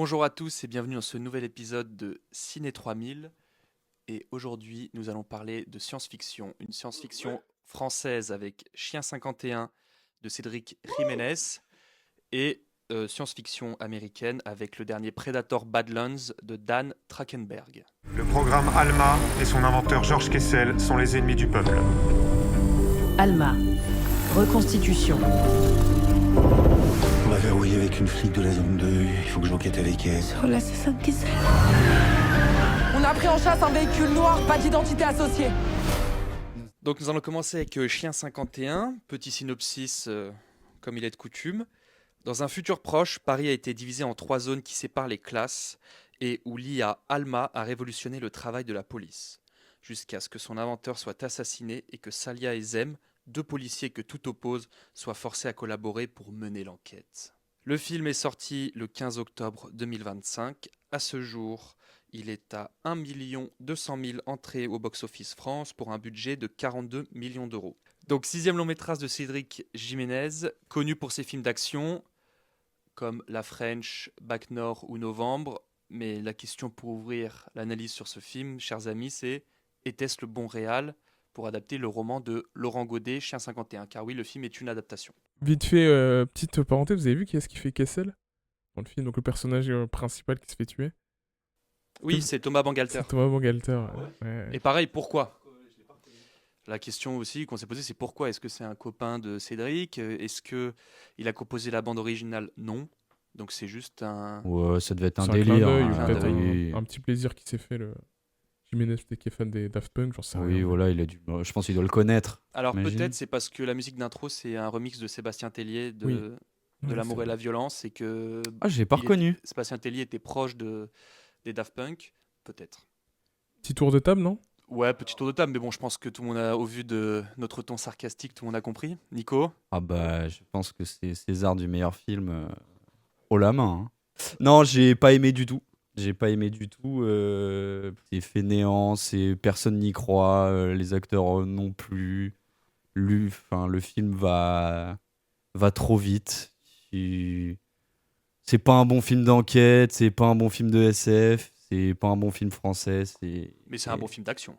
Bonjour à tous et bienvenue dans ce nouvel épisode de Ciné 3000. Et aujourd'hui, nous allons parler de science-fiction. Une science-fiction française avec Chien 51 de Cédric Jiménez et science-fiction américaine avec le dernier Predator Badlands de Dan Trachtenberg. Le programme ALMA et son inventeur Georges Kessel sont les ennemis du peuple. ALMA. Reconstitution. On m'a verrouillé avec une flic de la zone 2. Il faut que j'enquête avec elle. Sur l'assassin de Kessel. On a pris en chasse un véhicule noir, pas d'identité associée. Donc nous allons commencer avec Chien 51, petit synopsis comme il est de coutume. Dans un futur proche, Paris a été divisé en 3 zones qui séparent les classes et où l'IA ALMA a révolutionné le travail de la police, jusqu'à ce que son inventeur soit assassiné et que Salia et Zem, 2 policiers que tout oppose, soient forcés à collaborer pour mener l'enquête. Le film est sorti le 15 octobre 2025. À ce jour, il est à 1 200 000 entrées au box-office France pour un budget de 42 millions d'euros. Donc 6e long métrage de Cédric Jiménez, connu pour ses films d'action comme La French, Bac Nord ou Novembre. Mais la question pour ouvrir l'analyse sur ce film, chers amis, c'est: était-ce le bon réal pour adapter le roman de Laurent Godet, Chien 51? Car oui, le film est une adaptation. Vite fait, petite parenthèse, vous avez vu qui est-ce qui fait Kessel dans le film, donc le personnage principal qui se fait tuer? Oui, c'est Thomas Bangalter. C'est Thomas Bangalter. Ouais. Et pareil, pourquoi? La question aussi qu'on s'est posée, c'est pourquoi? Est-ce que c'est un copain de Cédric? Est-ce qu'il a composé la bande originale? Non. Donc c'est juste un... Ouais, ça devait être un C'est clin délire. d'œil, hein, ou peut-être oui. un petit plaisir qui s'est fait, le Jiménez, peut-être qui est fan des Daft Punk, j'en sais rien. Oui, voilà, je pense qu'il doit le connaître. Alors J'imagine. peut-être c'est parce que la musique d'intro, c'est un remix de Sébastien Tellier de, Oui. de Ouais, L'amour c'est et la violence, et que Ah, j'ai pas reconnu. Sébastien Tellier était proche des Daft Punk, peut-être. Petit tour de table, non? Ouais, petit tour de table, mais bon, je pense que tout le monde a, au vu de notre ton sarcastique, tout le monde a compris. Nico? Ah bah, je pense que c'est César du meilleur film haut la main. hein. Non, j'ai pas aimé du tout. J'ai pas aimé du tout. C'est fainéant, personne n'y croit, les acteurs non plus. Le film va trop vite. C'est pas un bon film d'enquête, c'est pas un bon film de SF, c'est pas un bon film français. Mais c'est un bon film d'action.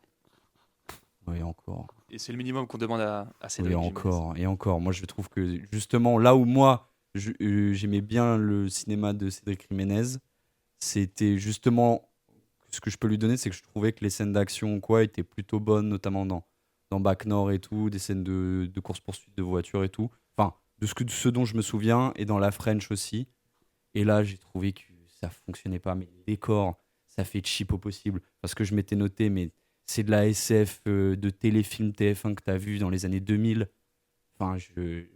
Oui, encore. Et c'est le minimum qu'on demande à Cédric Oui, Jiménez. encore. Et encore. Moi, je trouve que justement, là où moi, j'aimais bien le cinéma de Cédric Jiménez, c'était justement ce que je peux lui donner, c'est que je trouvais que les scènes d'action ou quoi étaient plutôt bonnes, notamment dans Bac Nord et tout, des scènes de course-poursuite de voitures et tout. Enfin, de ce dont je me souviens, et dans La French aussi. Et là, j'ai trouvé que ça fonctionnait pas. Mais les décors, ça fait cheap au possible. Parce que je m'étais noté, mais c'est de la SF de téléfilm TF1 que tu as vu dans les années 2000. Enfin,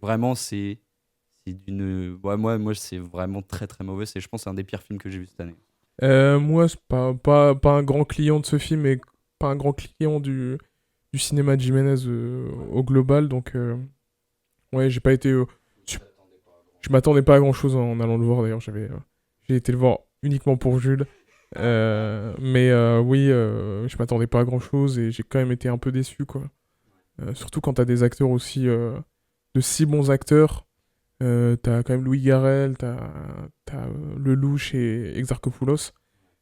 vraiment, c'est d'une. Ouais, moi, c'est vraiment très très mauvais. Je pense que c'est un des pires films que j'ai vu cette année. Moi, c'est pas un grand client de ce film et pas un grand client du cinéma de Jiménez au global, donc ouais, j'ai pas été... je m'attendais pas à grand chose en allant le voir, d'ailleurs, j'ai été le voir uniquement pour Jules. Mais oui, je m'attendais pas à grand chose et j'ai quand même été un peu déçu, quoi. Surtout quand t'as des acteurs aussi, de si bons acteurs. T'as quand même Louis Garrel, t'as Lelouch et Exarchopoulos.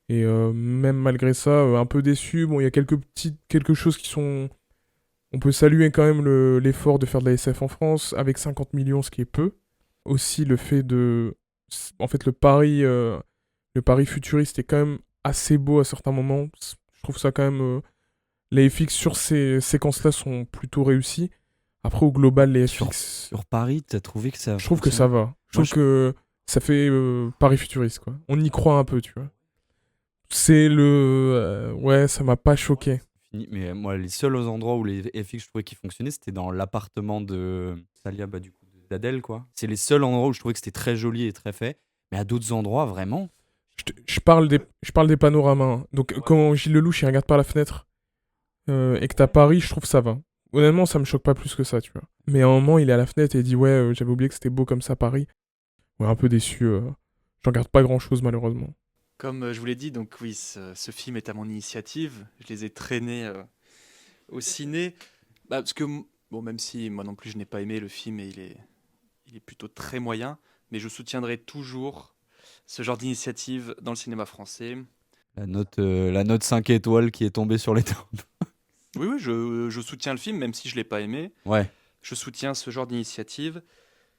Et même malgré ça, un peu déçu. Bon, il y a quelque chose qui sont... On peut saluer quand même l'effort de faire de la SF en France, avec 50 millions, ce qui est peu. Aussi le fait de... En fait, le pari futuriste est quand même assez beau à certains moments. Je trouve ça quand même... les FX sur ces séquences-là sont plutôt réussis. Après, au global, les FX... Sur Paris, t'as trouvé que ça. Je trouve que ça va. Je trouve que ça fait pari futuriste, quoi. On y croit un peu, tu vois. C'est le... ouais, ça m'a pas choqué. Mais moi, les seuls endroits où les FX je trouvais qu'ils fonctionnaient, c'était dans l'appartement de Salia, bah, du coup, d'Adèle, quoi. C'est les seuls endroits où je trouvais que c'était très joli et très fait. Mais à d'autres endroits, vraiment. Je parle des panoramas. Hein. Donc, quand Gilles Lelouch, il regarde par la fenêtre et que t'as Paris, je trouve que ça va. Honnêtement, ça me choque pas plus que ça, tu vois. Mais à un moment, il est à la fenêtre et il dit « Ouais, j'avais oublié que c'était beau comme ça, Paris. » Ouais, un peu déçu. J'en garde pas grand-chose, malheureusement. Comme je vous l'ai dit, donc oui, ce film est à mon initiative. Je les ai traînés au ciné. Parce que, bon, même si moi non plus je n'ai pas aimé le film et il est plutôt très moyen, mais je soutiendrai toujours ce genre d'initiative dans le cinéma français. La note 5 étoiles qui est tombée sur les tables. Oui, oui, je soutiens le film, même si je ne l'ai pas aimé. Ouais. Je soutiens ce genre d'initiative,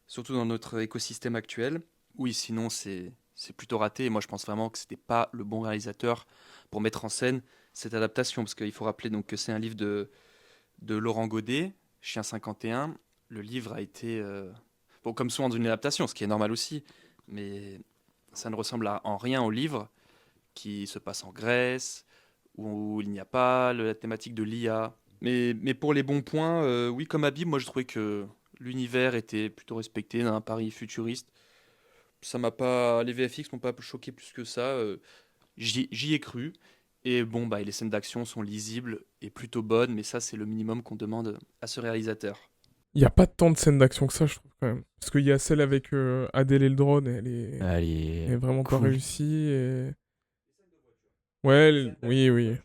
surtout dans notre écosystème actuel. Oui, sinon, c'est plutôt raté. Et moi, je pense vraiment que ce n'était pas le bon réalisateur pour mettre en scène cette adaptation. Parce qu'il faut rappeler donc, que c'est un livre de Laurent Godet, Chien 51. Le livre a été, bon, comme souvent dans une adaptation, ce qui est normal aussi, mais ça ne ressemble en rien au livre qui se passe en Grèce, où il n'y a pas la thématique de l'IA. Mais pour les bons points, oui, comme Habib, moi je trouvais que l'univers était plutôt respecté dans un Paris futuriste. Ça m'a pas, les VFX m'ont pas choqué plus que ça. J'y ai cru. Et bon, bah, les scènes d'action sont lisibles et plutôt bonnes, mais ça, c'est le minimum qu'on demande à ce réalisateur. Il n'y a pas tant de scènes d'action que ça, je trouve, quand même. Parce qu'il y a celle avec Adèle et le drone, elle Allez. est vraiment pas cool. réussie. Ouais, oui, oui.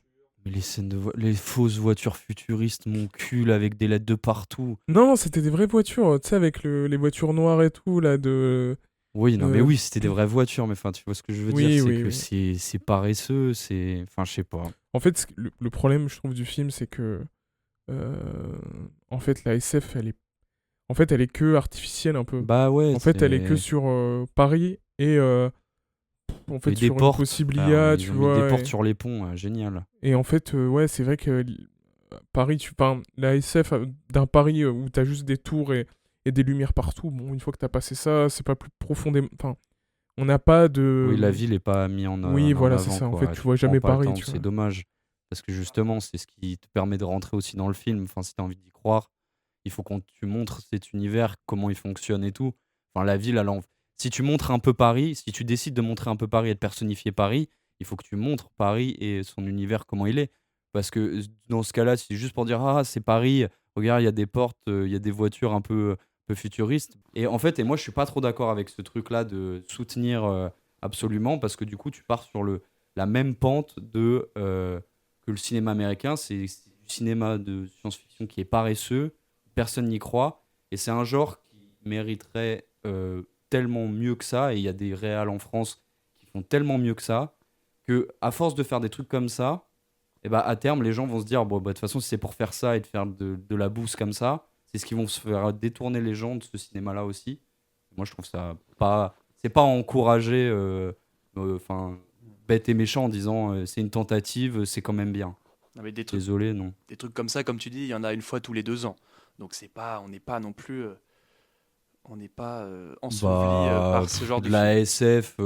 Mais les scènes les fausses voitures futuristes, mon cul, là, avec des lettres de partout. Non, c'était des vraies voitures, tu sais, avec les voitures noires et tout, là, de... Oui, non, mais Euh, oui, c'était des vraies voitures, mais enfin, tu vois ce que je veux Oui, dire, c'est oui, que oui. c'est paresseux, c'est... Enfin, je sais pas. En fait, le problème, je trouve, du film, c'est que... en fait, la SF, elle est que artificielle, un peu. Bah ouais, En fait, elle est que sur Paris et... en fait, Et des sur une portes, possible frère, IA, ils tu ont mis des vois. portes sur les ponts, génial. Et en fait, ouais, c'est vrai que Paris, la SF d'un Paris où t'as juste des tours et des lumières partout, bon, une fois que t'as passé ça, c'est pas plus profondément. Enfin, on n'a pas Oui, la de. ville est pas mise Oui, en voilà, c'est avant, ça. En fait, quoi. tu Tu vois prends jamais pas le Paris, temps, tu c'est vois. dommage. Parce que justement, c'est ce qui te permet de rentrer aussi dans le film. Enfin, si t'as envie d'y croire, il faut qu'on tu montres cet univers, comment il fonctionne et tout. Enfin, la ville, si tu montres un peu Paris, si tu décides de montrer un peu Paris et de personnifier Paris, il faut que tu montres Paris et son univers, comment il est. Parce que dans ce cas-là, si c'est juste pour dire, ah, c'est Paris, regarde, il y a des portes, il y a des voitures un peu futuristes. Et en fait, et moi, je suis pas trop d'accord avec ce truc-là de soutenir absolument, parce que du coup, tu pars sur la même pente que le cinéma américain. C'est du cinéma de science-fiction qui est paresseux, personne n'y croit, et c'est un genre qui mériterait tellement mieux que ça, et il y a des réals en France qui font tellement mieux que ça, que à force de faire des trucs comme ça, et bah, à terme, les gens vont se dire, bon, bah, de toute façon, si c'est pour faire ça et de faire de la bouse comme ça, c'est ce qui vont se faire détourner les gens de ce cinéma-là aussi. Moi, je trouve ça pas... C'est pas encourager, enfin, bête et méchant en disant, c'est une tentative, c'est quand même bien. Non, mais Désolé, non. des trucs comme ça, comme tu dis, il y en a une fois tous les 2 ans. Donc on n'est pas non plus, on n'est pas enseveli Bah, par ce genre de de film. la SF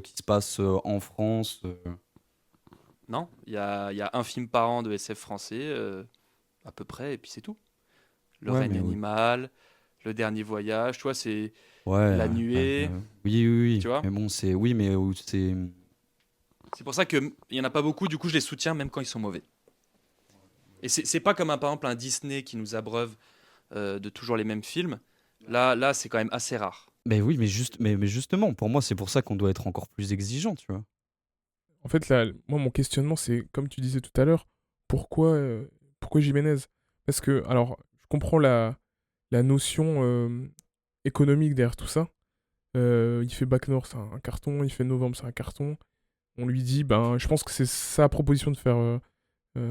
qui se passe en France. Non, il y a un film par an de SF français, à peu près, et puis c'est tout. Le Ouais, règne mais oui. animal, le dernier voyage, tu vois, c'est Ouais, la nuée, oui, oui, tu oui. vois. Mais bon, c'est... Oui, mais c'est... C'est pour ça qu'il n'y en a pas beaucoup, du coup je les soutiens même quand ils sont mauvais. Et c'est pas comme par exemple un Disney qui nous abreuve de toujours les mêmes films. Là c'est quand même assez rare. Mais oui, mais justement, pour moi, c'est pour ça qu'on doit être encore plus exigeant, tu vois. En fait, là, moi, mon questionnement, c'est, comme tu disais tout à l'heure, pourquoi Jiménez? Parce que, alors, je comprends la notion économique derrière tout ça. Il fait Bac Nord, c'est un carton. Il fait Novembre, c'est un carton. On lui dit, ben, je pense que c'est sa proposition de faire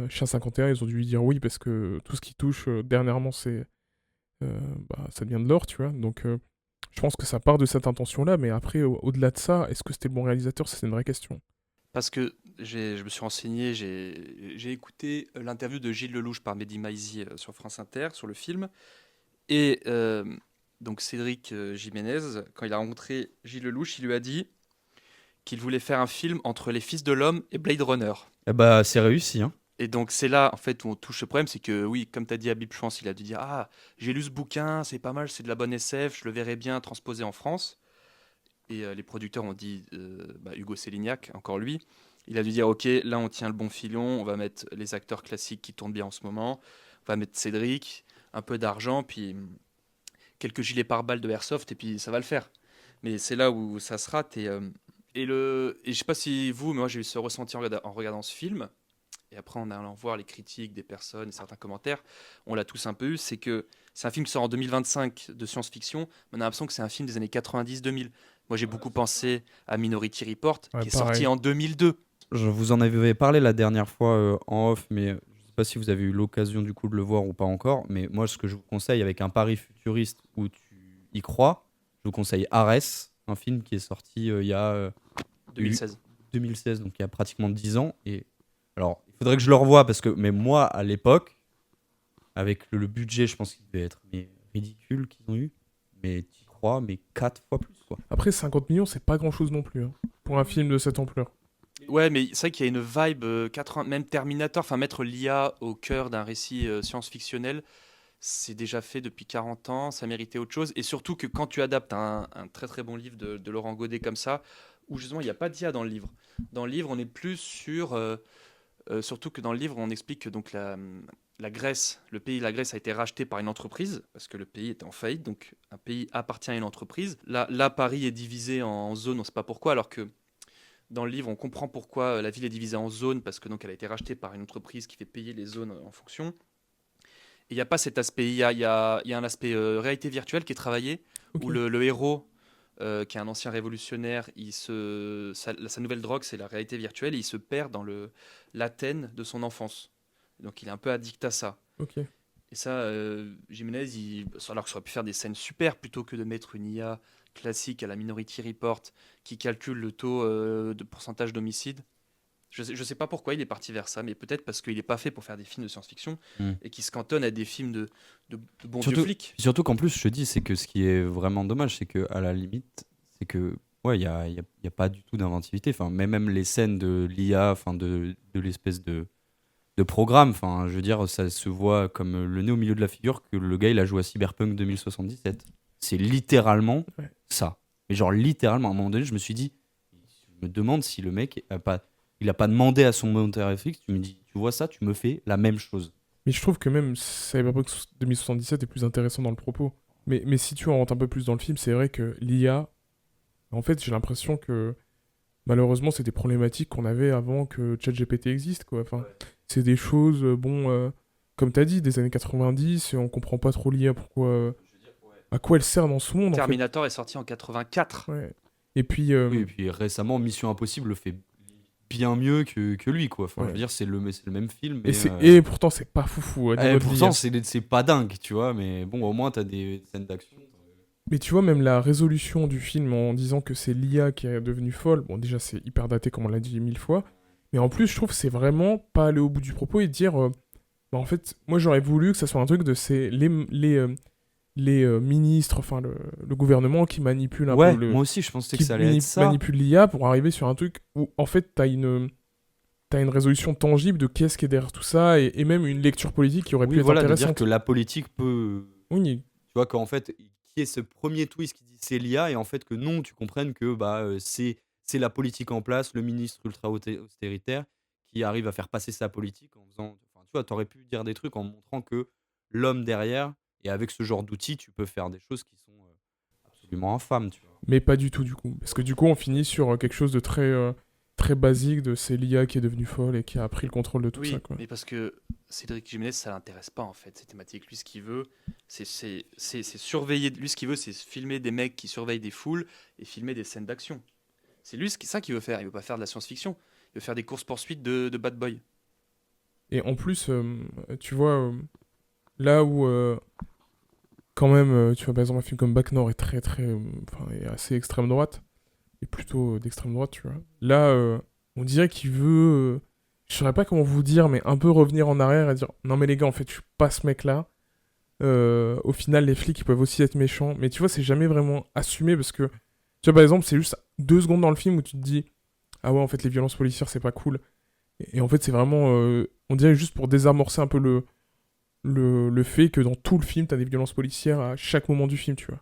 Chien 51. Ils ont dû lui dire oui, parce que tout ce qui touche dernièrement, ça devient de l'or, tu vois. Donc, je pense que ça part de cette intention-là. Mais après, au-delà de ça, est-ce que c'était le bon réalisateur? Ça, c'est une vraie question. Parce que je me suis renseigné, j'ai écouté l'interview de Gilles Lelouch par Mehdi Maizi sur France Inter sur le film. Et donc Cédric Jiménez, quand il a rencontré Gilles Lelouch, il lui a dit qu'il voulait faire un film entre Les Fils de l'Homme et Blade Runner. Eh bah, c'est réussi, hein. Et donc c'est là en fait où on touche le problème, c'est que oui, comme tu as dit Habib, je pense, il a dû dire ah j'ai lu ce bouquin, c'est pas mal, c'est de la bonne SF, je le verrais bien transposé en France. Et les producteurs ont dit Hugo Sélignac, encore lui, il a dû dire ok, là on tient le bon filon, on va mettre les acteurs classiques qui tournent bien en ce moment, on va mettre Cédric, un peu d'argent, puis quelques gilets pare-balles de Airsoft, et puis ça va le faire. Mais c'est là où ça se rate. Et je sais pas si vous, mais moi j'ai eu ce ressenti en regardant ce film. Et après, en allant voir les critiques des personnes et certains commentaires, on l'a tous un peu eu, c'est que c'est un film qui sort en 2025 de science-fiction, mais on a l'impression que c'est un film des années 90-2000. Moi, j'ai beaucoup pensé à Minority Report, Ouais, qui est pareil. sorti en 2002. Je vous en avais parlé la dernière fois en off, mais je ne sais pas si vous avez eu l'occasion du coup de le voir ou pas encore. Mais moi, ce que je vous conseille avec un pari futuriste où tu y crois, je vous conseille Ares, un film qui est sorti il y a 2016. 2016, donc il y a pratiquement 10 ans. Et alors, il faudrait que je le revoie parce que, mais moi, à l'époque, avec le budget, je pense qu'il devait être ridicule qu'ils ont eu, mais tu crois, mais 4 fois plus, quoi. Après, 50 millions, c'est pas grand-chose non plus, hein, pour un film de cette ampleur. Ouais, mais c'est vrai qu'il y a une vibe, même Terminator, enfin mettre l'IA au cœur d'un récit science-fictionnel, c'est déjà fait depuis 40 ans, ça méritait autre chose. Et surtout que quand tu adaptes un très très bon livre de Laurent Godet comme ça, où justement il n'y a pas d'IA dans le livre. Dans le livre, on est plus sur... surtout que dans le livre, on explique que donc la Grèce, le pays de la Grèce a été racheté par une entreprise, parce que le pays était en faillite, donc un pays appartient à une entreprise. Là Paris est divisé en zones, on ne sait pas pourquoi, alors que dans le livre, on comprend pourquoi la ville est divisée en zones, parce que donc elle a été rachetée par une entreprise qui fait payer les zones en fonction. Et il n'y a pas cet aspect, il y a un aspect réalité virtuelle qui est travaillé, Ok. où le héros, qui est un ancien révolutionnaire, sa nouvelle drogue, c'est la réalité virtuelle, et il se perd dans l'Athènes de son enfance. Donc il est un peu addict à ça. Ok. Et ça, Jiménez, alors que ça aurait pu faire des scènes super, plutôt que de mettre une IA classique à la Minority Report qui calcule le taux de pourcentage d'homicide. Je sais pas pourquoi il est parti vers ça, mais peut-être parce qu'il n'est pas fait pour faire des films de science-fiction et qu'il se cantonne à des films de bons vieux flics. Surtout qu'en plus, je te dis, c'est que ce qui est vraiment dommage, c'est que à la limite, c'est que ouais, il y a pas du tout d'inventivité. Enfin, même les scènes de l'IA, enfin de l'espèce de programme, enfin, je veux dire, ça se voit comme le nez au milieu de la figure que le gars il a joué à Cyberpunk 2077. C'est littéralement Ouais. ça. Mais genre littéralement, à un moment donné, je me suis dit, je me demande si le mec il a pas demandé à son monteur FX, tu me dis, tu vois ça, tu me fais la même chose. Mais je trouve que même Cyberpunk 2077 est plus intéressant dans le propos. Mais si tu rentres un peu plus dans le film, c'est vrai que l'IA, en fait, j'ai l'impression que malheureusement, c'est des problématiques qu'on avait avant que ChatGPT existe, quoi. Enfin, c'est des choses, comme t'as dit, des années 90, et on comprend pas trop l'IA, pourquoi, à quoi elle sert dans ce monde, en fait. Terminator est sorti en 84. Ouais. Et puis, Oui, et puis récemment, Mission Impossible le fait bien mieux que lui, quoi. Enfin, Ouais. je veux dire, c'est le même film. et, Mais, et pourtant, c'est pas foufou. Au niveau de pourtant, l'IA. c'est pas dingue, tu vois. Mais bon, au moins, t'as des scènes d'action. Mais tu vois, même la résolution du film en disant que c'est l'IA qui est devenue folle, bon, déjà, c'est hyper daté, comme on l'a dit 1000 fois. Mais en plus, je trouve que c'est vraiment pas aller au bout du propos et dire, bah, en fait, moi, j'aurais voulu que ça soit un truc de les ministres, enfin, le gouvernement qui manipule un Ouais, peu moi aussi, je pensais qui que ça allait être ça. manipule l'IA pour arriver sur un truc où, en fait, t'as une résolution tangible de qu'est-ce qui est derrière tout ça et même une lecture politique qui aurait Oui, pu être voilà, de dire intéressante. que la politique peut. Oui, Tu vois, qu'en fait, qui est ce premier twist qui dit c'est l'IA et en fait que non, tu comprennes que c'est la politique en place, le ministre ultra-austéritaire qui arrive à faire passer sa politique en faisant. Enfin, tu vois, t'aurais pu dire des trucs en montrant que l'homme derrière, et avec ce genre d'outils, tu peux faire des choses qui sont absolument infâmes, tu vois. mais pas du tout, du coup. Parce que du coup, on finit sur quelque chose de très basique de c'est l'IA qui est devenue folle et qui a pris le contrôle de tout Oui, ça, quoi. mais parce que Cédric Jiménez, ça l'intéresse pas en fait, ces thématiques. Lui, ce qu'il veut, c'est surveiller. Lui, ce qu'il veut, c'est filmer des mecs qui surveillent des foules et filmer des scènes d'action. C'est lui ça qu'il veut faire. Il veut pas faire de la science-fiction. Il veut faire des courses-poursuites de bad boy. Et en plus, tu vois, là où, quand même, tu vois, par exemple, un film comme Bac Nord est est assez extrême droite, et plutôt d'extrême droite, tu vois. Là, on dirait qu'il veut, je saurais pas comment vous dire, mais un peu revenir en arrière et dire, non mais les gars, en fait, je suis pas ce mec-là. Au final, les flics, ils peuvent aussi être méchants, mais tu vois, c'est jamais vraiment assumé parce que, tu vois, par exemple, c'est juste 2 secondes dans le film où tu te dis, ah ouais, en fait, les violences policières, c'est pas cool. Et en fait, c'est vraiment, on dirait juste pour désamorcer un peu le fait que dans tout le film, t'as des violences policières à chaque moment du film, tu vois.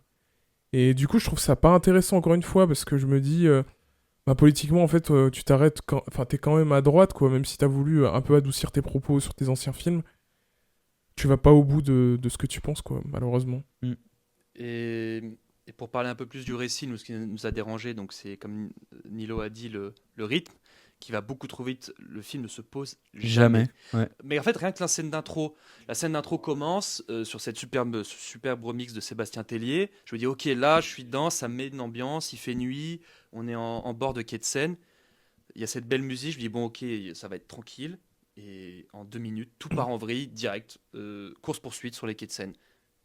Et du coup, je trouve ça pas intéressant, encore une fois, parce que je me dis, bah, politiquement, en fait, tu t'arrêtes, enfin, t'es quand même à droite, quoi, même si t'as voulu un peu adoucir tes propos sur tes anciens films, tu vas pas au bout de ce que tu penses, quoi, malheureusement. Et pour parler un peu plus du récit, nous, ce qui nous a dérangé, donc c'est comme Nilo a dit, le rythme, qui va beaucoup trop vite. Le film ne se pose Jamais. Ouais. Mais en fait, rien que la scène d'intro commence sur ce superbe remix de Sébastien Tellier. Je me dis, ok, là, je suis dedans, ça me met une ambiance, il fait nuit, on est en bord de quai de Seine. Il y a cette belle musique, je me dis, bon, ok, ça va être tranquille. Et en 2 minutes, tout part en vrille, direct, course-poursuite sur les quais de Seine.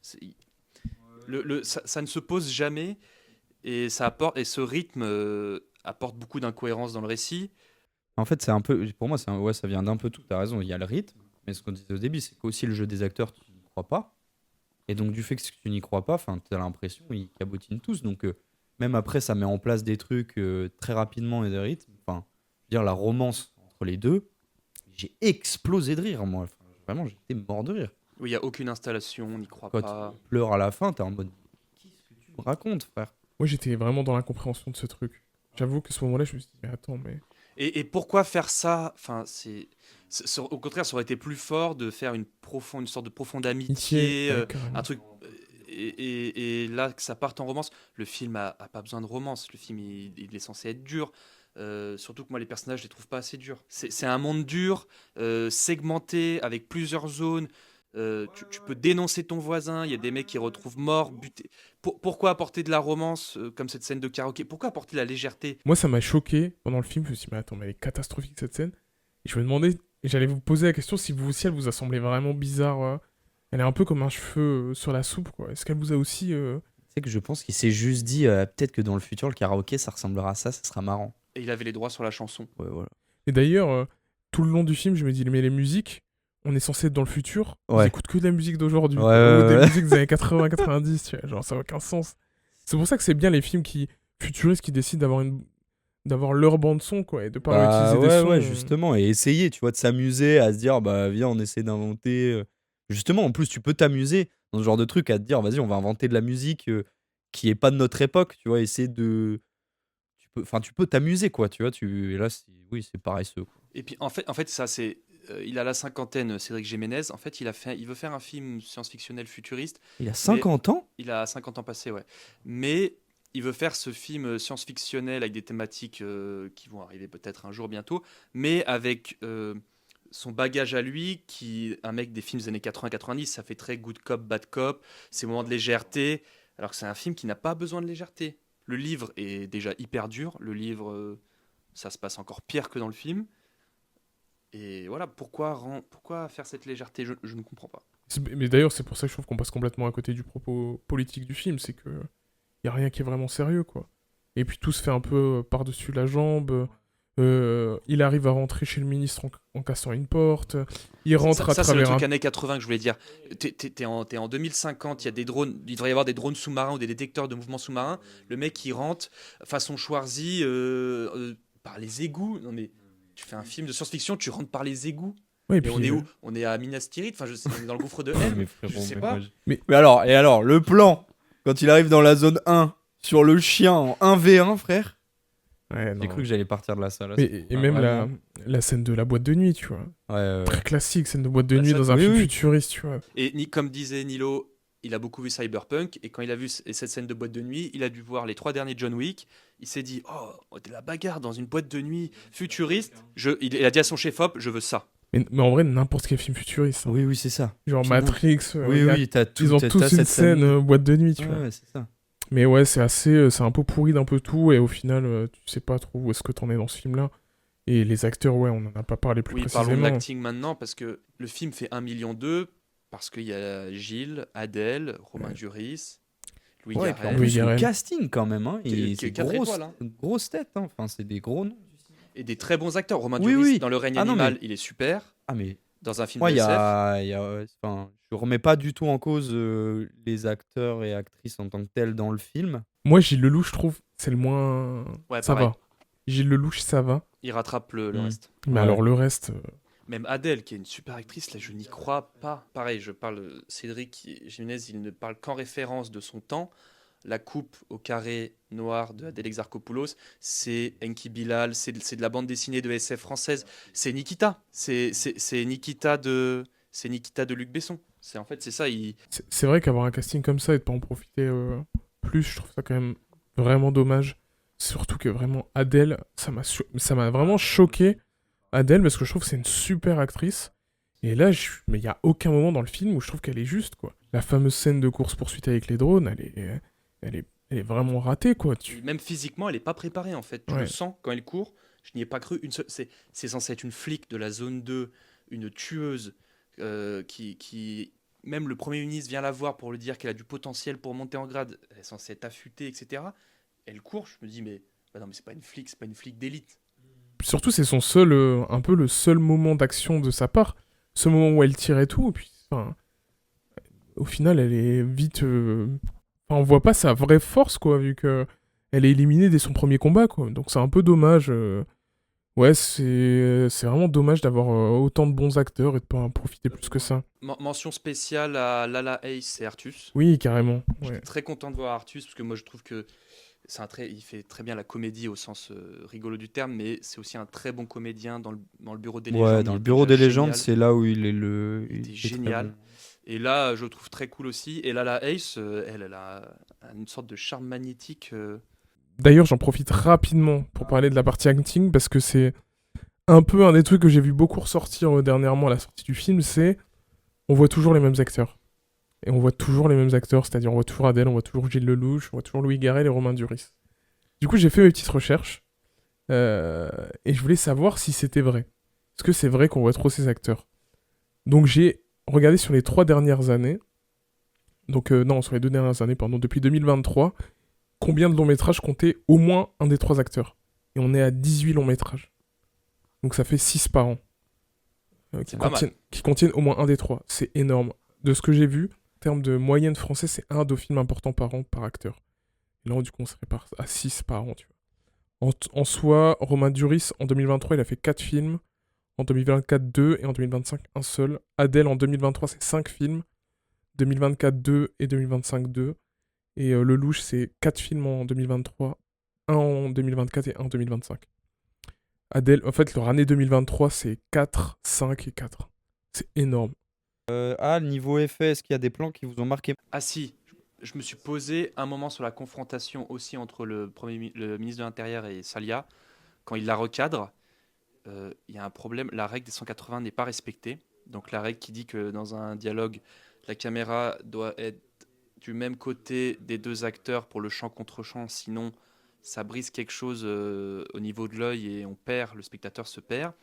Ça ne se pose jamais, et ce rythme apporte beaucoup d'incohérence dans le récit. En fait, c'est un peu, pour moi, ça vient d'un peu tout. T'as raison, il y a le rythme, mais ce qu'on disait au début, c'est qu'aussi le jeu des acteurs, tu n'y crois pas. Et donc, du fait que tu n'y crois pas, t'as l'impression qu'ils cabotinent tous. Donc, même après, ça met en place des trucs très rapidement et des rythmes. Enfin, dire la romance entre les deux, j'ai explosé de rire, moi. Enfin, vraiment, j'étais mort de rire. Où il n'y a aucune installation, on n'y croit Quand pas. tu pleures à la fin, t'es en mode, qu'est-ce que tu me racontes, frère? Moi, j'étais vraiment dans l'incompréhension de ce truc. J'avoue que ce moment-là, je me suis dit, mais attends, mais. Et pourquoi faire ça? Enfin, au contraire, ça aurait été plus fort de faire une sorte de profonde amitié, Ouais, carrément. un truc. Et là, que ça parte en romance, le film a pas besoin de romance. Le film, il est censé être dur. Surtout que moi, les personnages, je les trouve pas assez durs. C'est un monde dur, segmenté, avec plusieurs zones. Tu peux dénoncer ton voisin, il y a des mecs qui retrouvent morts, butés. Pourquoi apporter de la romance comme cette scène de karaoké? Pourquoi apporter de la légèreté? Moi, ça m'a choqué pendant le film. Je me suis dit, mais attends, mais elle est catastrophique cette scène. Et je me demandais, et j'allais vous poser la question si vous aussi, elle vous a semblé vraiment bizarre. Elle est un peu comme un cheveu sur la soupe, quoi. Est-ce qu'elle vous a aussi. C'est que je pense qu'il s'est juste dit, peut-être que dans le futur, le karaoké, ça ressemblera à ça sera marrant. Et il avait les droits sur la chanson. Ouais, voilà. Et d'ailleurs, tout le long du film, je me dis, mais les musiques, on est censé être dans le futur. Ouais. Ils écoutent que de la musique d'aujourd'hui. Ouais, Ou des ouais. musiques des années 80-90. Tu vois, genre, ça n'a aucun sens. C'est pour ça que c'est bien les films futuristes qui décident d'avoir leur bande-son, quoi, et de pas utiliser des sons. Ouais, justement, et essayer, tu vois, de s'amuser, à se dire, bah, viens, on essaie d'inventer. Justement, en plus, tu peux t'amuser dans ce genre de truc, à te dire, vas-y, on va inventer de la musique qui est pas de notre époque, tu vois, essayer de. Tu peux t'amuser, quoi, tu vois, et là, oui, c'est paresseux, quoi. Et puis, en fait ça, c'est. Il a la cinquantaine, Cédric Jiménez. En fait, il veut faire un film science-fictionnel futuriste. Il a 50 ans? Il a 50 ans passés, ouais. Mais il veut faire ce film science-fictionnel avec des thématiques qui vont arriver peut-être un jour bientôt, mais avec son bagage à lui, un mec des films des années 80-90, ça fait très good cop, bad cop, ces moments de légèreté, alors que c'est un film qui n'a pas besoin de légèreté. Le livre est déjà hyper dur, le livre, ça se passe encore pire que dans le film. Et voilà, pourquoi faire cette légèreté? Je ne comprends pas. Mais d'ailleurs, c'est pour ça que je trouve qu'on passe complètement à côté du propos politique du film, c'est que y a rien qui est vraiment sérieux, quoi. Et puis tout se fait un peu par-dessus la jambe. Il arrive à rentrer chez le ministre en cassant une porte. Il rentre ça à c'est le travers truc années 80 que je voulais dire. T'es en 2050, il y a des drones, il devrait y avoir des drones sous-marins ou des détecteurs de mouvements sous-marins. Le mec qui rentre façon Schwarzy par les égouts. Non mais tu fais un film de science-fiction, tu rentres par les égouts. Ouais, et Et puis, on est où? On est à Minas Tirith, enfin je sais, on est dans le gouffre de Helm. Mais frérot, Je sais mais pas. moi, mais alors, le plan, quand il arrive dans la zone 1, sur le chien en 1v1, frère, Ouais, j'ai non. cru que j'allais partir de la salle. Et même la scène de la boîte de nuit, tu vois. Ouais. Très classique, scène de boîte de Bah, nuit ça, dans un oui, film oui. futuriste, tu vois. Et comme disait Nilo, il a beaucoup vu Cyberpunk, et quand il a vu cette scène de boîte de nuit, il a dû voir les 3 derniers John Wick. Il s'est dit, oh, de la bagarre dans une boîte de nuit futuriste. Il a dit à son chef-op, je veux ça. Mais en vrai, n'importe quel film futuriste. Hein. Oui, c'est ça. Genre Puis Matrix. Oui, t'as tout. Ils ont t'as tous une cette scène boîte de nuit, tu vois. Ouais, c'est ça. Mais ouais, c'est un peu pourri d'un peu tout, et au final, tu sais pas trop où est-ce que t'en es dans ce film-là. Et les acteurs, ouais, on en a pas parlé plus Oui, précisément. parlons de l'acting maintenant, parce que le film fait 1,2 million, parce qu'il y a Gilles, Adèle, Romain Duris, Louis Ouais, et puis en Garrel, Louis plus, le Garrel. casting, quand même. Hein, Qui est 4 étoiles, hein. Grosse tête, hein. Enfin, c'est des gros noms. et des très bons acteurs. Romain Oui, Duris, oui. dans Le règne Ah non, animal, mais- il est super. Ah, mais Dans un film moi, de SF. je remets pas du tout en cause les acteurs et actrices en tant que tels dans le film. Moi, Gilles Lelouch, je trouve, c'est le moins. Ouais, ça pareil. va. Gilles Lelouch, ça va. Il rattrape le Mm. reste. Mais Ouais. alors, le reste. Même Adèle, qui est une super actrice, là, je n'y crois pas. Pareil, je parle Cédric Jiménez, il ne parle qu'en référence de son temps. La coupe au carré noir de Adèle Exarchopoulos, c'est Enki Bilal, c'est de la bande dessinée de SF française. C'est Nikita. C'est Nikita de Luc Besson. C'est ça. C'est vrai qu'avoir un casting comme ça et de pas en profiter plus, je trouve ça quand même vraiment dommage. Surtout que vraiment, Adèle, ça m'a vraiment choqué, Adèle, parce que je trouve que c'est une super actrice. Et là, mais il n'y a aucun moment dans le film où je trouve qu'elle est juste, quoi. La fameuse scène de course-poursuite avec les drones, elle est vraiment ratée, quoi. Même physiquement, elle est pas préparée en fait. Tu le sens quand elle court. Je n'y ai pas cru. C'est censé être une flic de la zone 2, une tueuse qui même le Premier ministre vient la voir pour lui dire qu'elle a du potentiel pour monter en grade. Elle est censée être affûtée, etc. Elle court. Je me dis mais non mais c'est pas une flic d'élite. Surtout c'est son seul, un peu le seul moment d'action de sa part. Ce moment où elle tire et tout. Et puis, au final, elle est vite. On voit pas sa vraie force, quoi, vu que elle est éliminée dès son premier combat, quoi. Donc c'est un peu dommage. Ouais, c'est vraiment dommage d'avoir autant de bons acteurs et de pas en profiter plus que ça. Mention spéciale à Lala Ace et Artus. Oui, carrément. Je suis très content de voir Artus parce que moi je trouve que il fait très bien la comédie au sens rigolo du terme, mais c'est aussi un très bon comédien dans le Bureau des légendes. Ouais, dans le Bureau des légendes, c'est là où il est génial. Bon. Et là, je le trouve très cool aussi. Et Lala Ace, elle a une sorte de charme magnétique. D'ailleurs, j'en profite rapidement pour parler de la partie acting, parce que c'est un peu un des trucs que j'ai vu beaucoup ressortir dernièrement à la sortie du film, c'est on voit toujours les mêmes acteurs. Et on voit toujours les mêmes acteurs, c'est-à-dire on voit toujours Adèle, on voit toujours Gilles Lelouch, on voit toujours Louis Garrel et Romain Duris. Du coup, j'ai fait mes petites recherches, et je voulais savoir si c'était vrai. Est-ce que c'est vrai qu'on voit trop ces acteurs? Donc j'ai regardé sur les 3 dernières années, sur les 2 dernières années, depuis 2023, combien de longs métrages comptaient au moins un des 3 acteurs. Et on est à 18 longs métrages. Donc ça fait 6 par an. Qui contiennent au moins un des 3. C'est énorme. De ce que j'ai vu, en termes de moyenne française, c'est 1 à 2 films importants par an par acteur. Et là, du coup, on serait à 6 par an, tu vois. En soi, Romain Duris, en 2023, il a fait 4 films. En 2024, 2. Et en 2025, un seul. Adèle, en 2023, c'est 5 films. 2024, 2. Et 2025, 2. Et Lelouch, c'est 4 films en 2023. 1 en 2024 et 1 en 2025. Adèle, en fait, leur année 2023, c'est 4, 5 et 4. C'est énorme. Niveau effet, est-ce qu'il y a des plans qui vous ont marqué? Ah si, je me suis posé un moment sur la confrontation aussi entre le ministre de l'Intérieur et Salia. Quand il la recadre, il y a un problème, la règle des 180 n'est pas respectée. Donc la règle qui dit que dans un dialogue, la caméra doit être du même côté des 2 acteurs pour le champ contre champ, sinon ça brise quelque chose au niveau de l'œil et le spectateur se perd.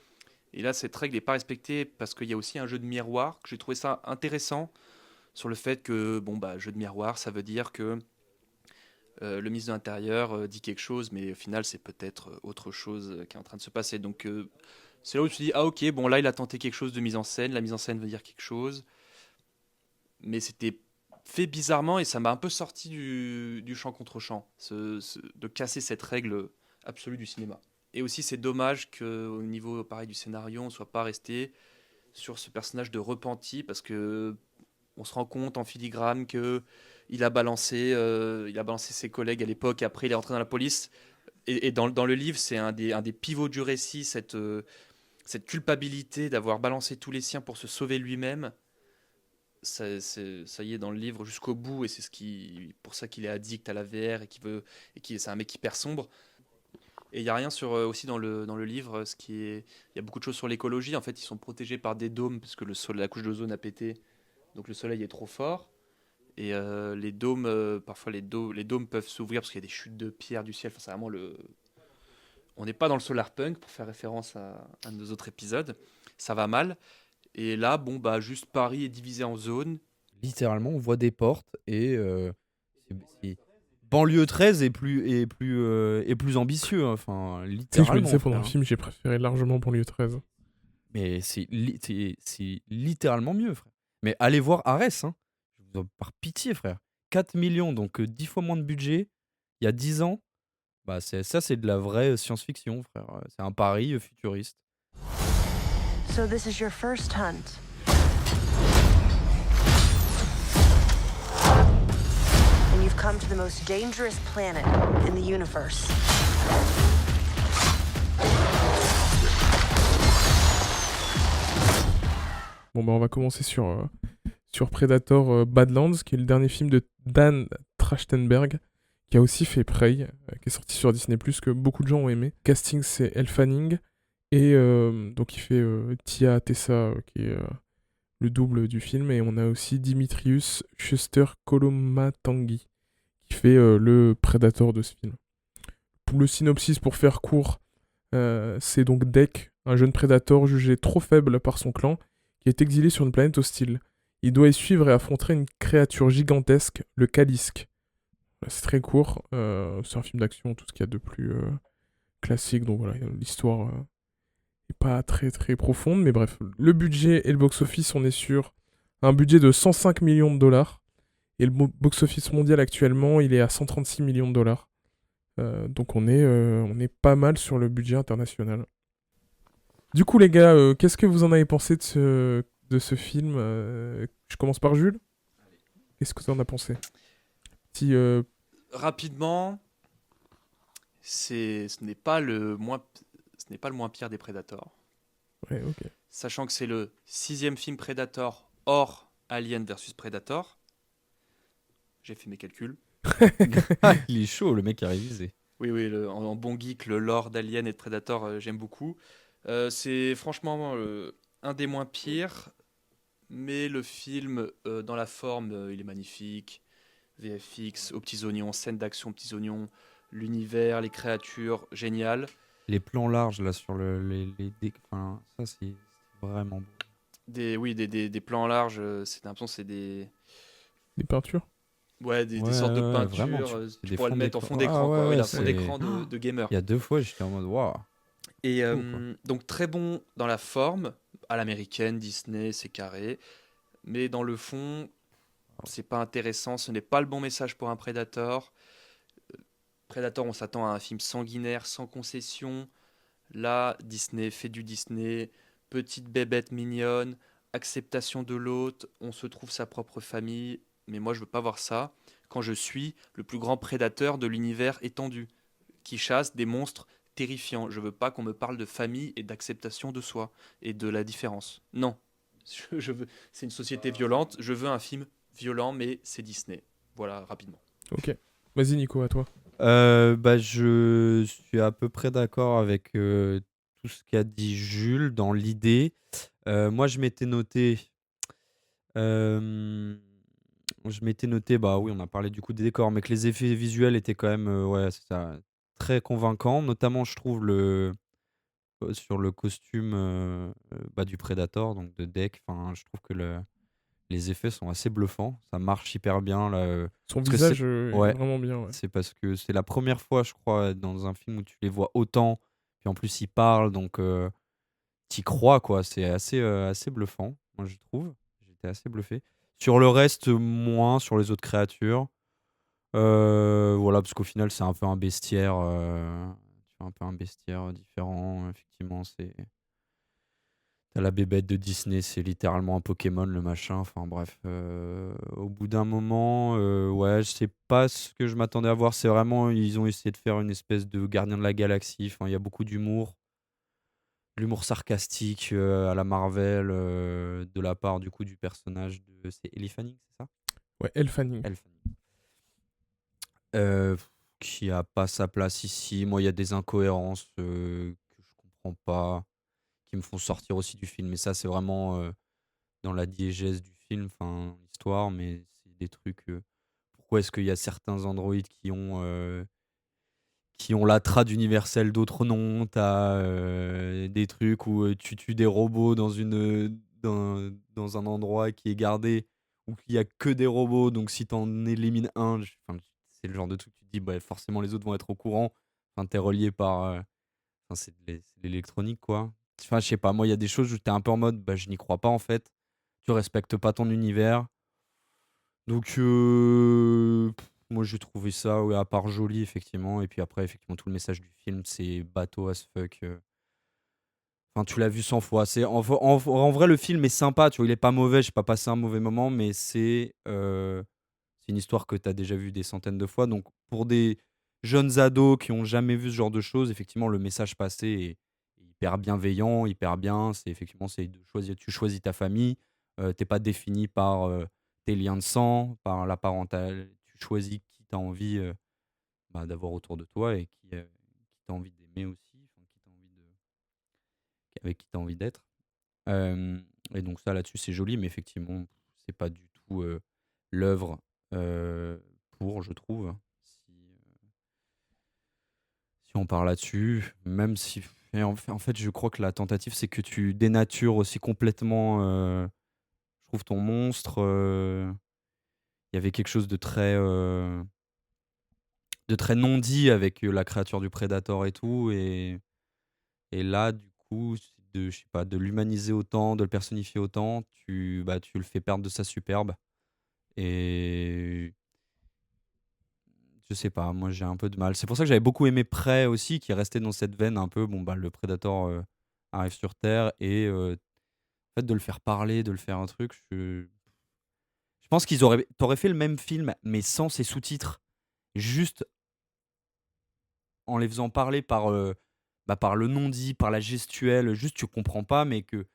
Et là, cette règle n'est pas respectée parce qu'il y a aussi un jeu de miroir, que j'ai trouvé ça intéressant, sur le fait que, jeu de miroir, ça veut dire que le ministre de l'Intérieur dit quelque chose, mais au final, c'est peut-être autre chose qui est en train de se passer. Donc, c'est là où tu te dis, ah ok, là, il a tenté quelque chose de mise en scène, la mise en scène veut dire quelque chose, mais c'était fait bizarrement et ça m'a un peu sorti du champ contre champ, de casser cette règle absolue du cinéma. Et aussi, c'est dommage qu'au niveau pareil du scénario, on ne soit pas resté sur ce personnage de repenti, parce que on se rend compte en filigrane qu'il a balancé ses collègues à l'époque, et après il est rentré dans la police. Et dans le livre, c'est un des pivots du récit, cette culpabilité d'avoir balancé tous les siens pour se sauver lui-même. Ça y est dans le livre jusqu'au bout, et c'est pour ça qu'il est addict à la VR et c'est un mec hyper sombre. Et il y a rien aussi dans le livre, il y a beaucoup de choses sur l'écologie. En fait, ils sont protégés par des dômes parce que la couche d'ozone a pété, donc le soleil est trop fort. Et les dômes, parfois les dômes peuvent s'ouvrir parce qu'il y a des chutes de pierre du ciel. Enfin, c'est vraiment on n'est pas dans le solarpunk, pour faire référence à un de nos autres épisodes. Ça va mal. Et là, juste Paris est divisé en zones. Littéralement, on voit des portes et Banlieue 13 est plus ambitieux. Enfin, littéralement. Si je me disais pendant le film, j'ai préféré largement Banlieue 13. Mais c'est littéralement mieux, frère. Mais allez voir Arès, hein. Par pitié, frère. 4 millions, donc 10 fois moins de budget, il y a 10 ans. C'est de la vraie science-fiction, frère. C'est un pari futuriste. So this is your first hunt. And you've come to the most dangerous planet in the universe. On va commencer sur Predator Badlands, qui est le dernier film de Dan Trachtenberg, qui a aussi fait Prey, qui est sorti sur Disney+, que beaucoup de gens ont aimé. Casting, c'est Elle Fanning, et donc il fait Tia Tessa, qui est le double du film, et on a aussi Dimitrius Schuster-Kolomatangi, qui fait le Predator de ce film. Pour le synopsis, pour faire court, c'est donc Dek, un jeune Predator jugé trop faible par son clan, qui est exilé sur une planète hostile. Il doit y suivre et affronter une créature gigantesque, le Kalisk. C'est très court, c'est un film d'action, tout ce qu'il y a de plus classique, donc voilà, l'histoire n'est pas très très profonde, mais bref. Le budget et le box-office, on est sur un budget de 105 millions de dollars, et le box-office mondial actuellement, il est à 136 millions de dollars. Donc on est pas mal sur le budget international. Du coup les gars, qu'est-ce que vous en avez pensé de ce film Je commence par Jules. Qu'est-ce que tu en as pensé Petit, Rapidement, ce n'est pas le moins pire des Predators. Ouais, ok. Sachant que c'est le 6e film Predator hors Alien versus Predator. J'ai fait mes calculs. Il est chaud, le mec a révisé. Oui, en bon geek, le lore d'Alien et de Predator, j'aime beaucoup. C'est franchement un des moins pires, mais le film, dans la forme, il est magnifique. VFX, aux petits oignons, scène d'action aux petits oignons, l'univers, les créatures, génial. Les plans larges, là, sur enfin, ça, c'est vraiment beau. Des plans larges, c'est l'impression que c'est des peintures. Ouais, des sortes de peintures. Vraiment, tu pourrais le mettre en fond d'écran. Ah, ouais, un c'est- fond d'écran de gamer. Il y a 2 fois, j'étais en mode waouh. Et Cool, quoi. donc très bon dans la forme, à l'américaine, Disney, c'est carré. Mais dans le fond, c'est pas intéressant. Ce n'est pas le bon message pour un Predator. Predator, on s'attend à un film sanguinaire, sans concession. Là, Disney fait du Disney. Petite bébête mignonne, acceptation de l'autre, on se trouve sa propre famille. Mais moi, je veux pas voir ça quand je suis le plus grand prédateur de l'univers étendu, qui chasse des monstres terrifiants. Je veux pas qu'on me parle de famille et d'acceptation de soi et de la différence. Non, c'est une société violente. Je veux un film violent, mais c'est Disney. Voilà, rapidement. Ok. Vas-y Nico, à toi. Je suis à peu près d'accord avec tout ce qu'a dit Jules dans l'idée. Moi, bah oui, on a parlé du coup des décors, mais que les effets visuels étaient quand même, ouais, c'est ça, très convaincants. Notamment, je trouve sur le costume bah, du Predator, donc de Deck. Enfin, je trouve que les effets sont assez bluffants. Ça marche hyper bien là. Son Parce que visage ouais. est vraiment bien. Ouais. C'est parce que c'est la première fois, je crois, dans un film où tu les vois autant. Puis en plus, ils parlent, donc t'y crois, quoi. C'est assez bluffant, moi, je trouve. J'étais assez bluffé. Sur le reste, moins sur les autres créatures. Voilà, parce qu'au final, c'est un peu un bestiaire. Tu vois, un peu un bestiaire différent. Effectivement, t'as la bébête de Disney, c'est littéralement un Pokémon, le machin. Enfin bref, au bout d'un moment, ouais, je sais pas ce que je m'attendais à voir. C'est vraiment, ils ont essayé de faire une espèce de Gardien de la Galaxie. Enfin, il y a beaucoup d'humour. De l'humour sarcastique à la Marvel, de la part du coup du personnage de... C'est Elle Fanning, c'est ça? Ouais, Elle Fanning. Elle Fanning. Qui a pas sa place ici. Moi, il y a des incohérences que je comprends pas, qui me font sortir aussi du film. Et ça, c'est vraiment dans la diégèse du film, enfin, l'histoire, mais c'est des trucs. Pourquoi est-ce qu'il y a certains androïdes qui ont la trad universelle, d'autres non? T'as des trucs où tu tues des robots dans un endroit qui est gardé, où il y a que des robots, donc si t'en élimines un, enfin, c'est le genre de truc, tu te dis, bah, forcément les autres vont être au courant. Enfin, t'es relié par. Enfin, c'est de l'électronique, quoi. Enfin, je sais pas, moi, il y a des choses où t'es un peu en mode, bah, je n'y crois pas, en fait. Tu respectes pas ton univers. Donc, moi, j'ai trouvé ça, ouais, à part joli, effectivement. Et puis après, effectivement, tout le message du film, c'est bateau as fuck. Enfin, tu l'as vu 100 fois. En vrai, le film est sympa, tu vois, il est pas mauvais, j'ai pas passé un mauvais moment, mais c'est une histoire que t'as déjà vue des centaines de fois. Donc, pour des jeunes ados qui ont jamais vu ce genre de choses, effectivement, le message passé est hyper bienveillant, hyper bien. C'est effectivement, tu choisis ta famille, t'es pas défini par tes liens de sang, par la parentale. Tu choisis qui t'as envie d'avoir autour de toi et qui t'a envie d'aimer aussi, enfin, avec qui t'as envie d'être. Et donc ça là-dessus c'est joli, mais effectivement c'est pas du tout l'œuvre je trouve. Si on part là-dessus, même si et en fait je crois que la tentative c'est que tu dénatures aussi complètement, je trouve ton monstre. Il y avait quelque chose de très non dit avec la créature du Predator et tout, et là du coup je sais pas, de l'humaniser autant, de le personnifier autant, tu le fais perdre de sa superbe. Et je sais pas, moi j'ai un peu de mal. C'est pour ça que j'avais beaucoup aimé Prey aussi, qui est resté dans cette veine un peu. Bon, le Predator arrive sur Terre et en fait, de le faire parler, de le faire un truc. Je pense t'aurais fait le même film, mais sans ses sous-titres. Juste en les faisant parler par le non-dit, par la gestuelle. Juste, tu comprends pas, mais que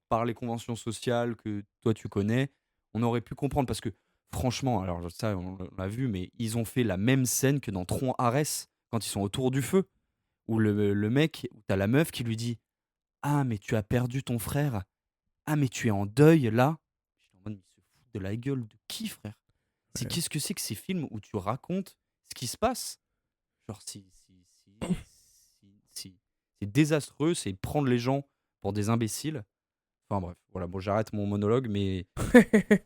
par les conventions sociales que toi tu connais, on aurait pu comprendre. Parce que franchement, alors ça on l'a vu, mais ils ont fait la même scène que dans Tron Ares, quand ils sont autour du feu, où le mec, où t'as la meuf qui lui dit « Ah, mais tu as perdu ton frère. Ah, mais tu es en deuil, là. » Je suis en mode, mais ils se foutent de la gueule de qui, frère? Ouais. Qu'est-ce que c'est que ces films où tu racontes ce qui se passe? Genre, c'est désastreux, c'est prendre les gens pour des imbéciles. Enfin bref, voilà, bon, j'arrête mon monologue, mais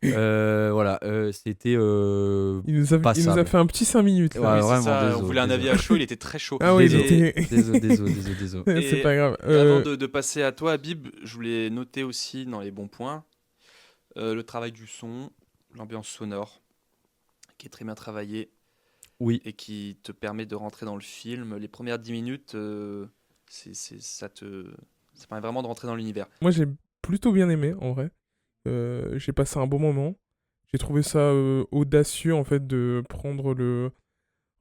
voilà, c'était Il nous a passable. fait un petit 5 minutes, là. Ouais, Oui, c'est vraiment, ça, on désolé, voulait un avis à chaud, il était très chaud. Ah oui, il Désolé. était... Désolé. Et C'est pas grave. avant de passer à toi, Habib, je voulais noter aussi dans les bons points le travail du son, l'ambiance sonore, qui est très bien travaillée Oui, et qui te permet de rentrer dans le film. Les premières 10 minutes, ça permet vraiment de rentrer dans l'univers. Moi, j'ai plutôt bien aimé, en vrai. J'ai passé un bon moment. J'ai trouvé ça audacieux, en fait, de prendre le...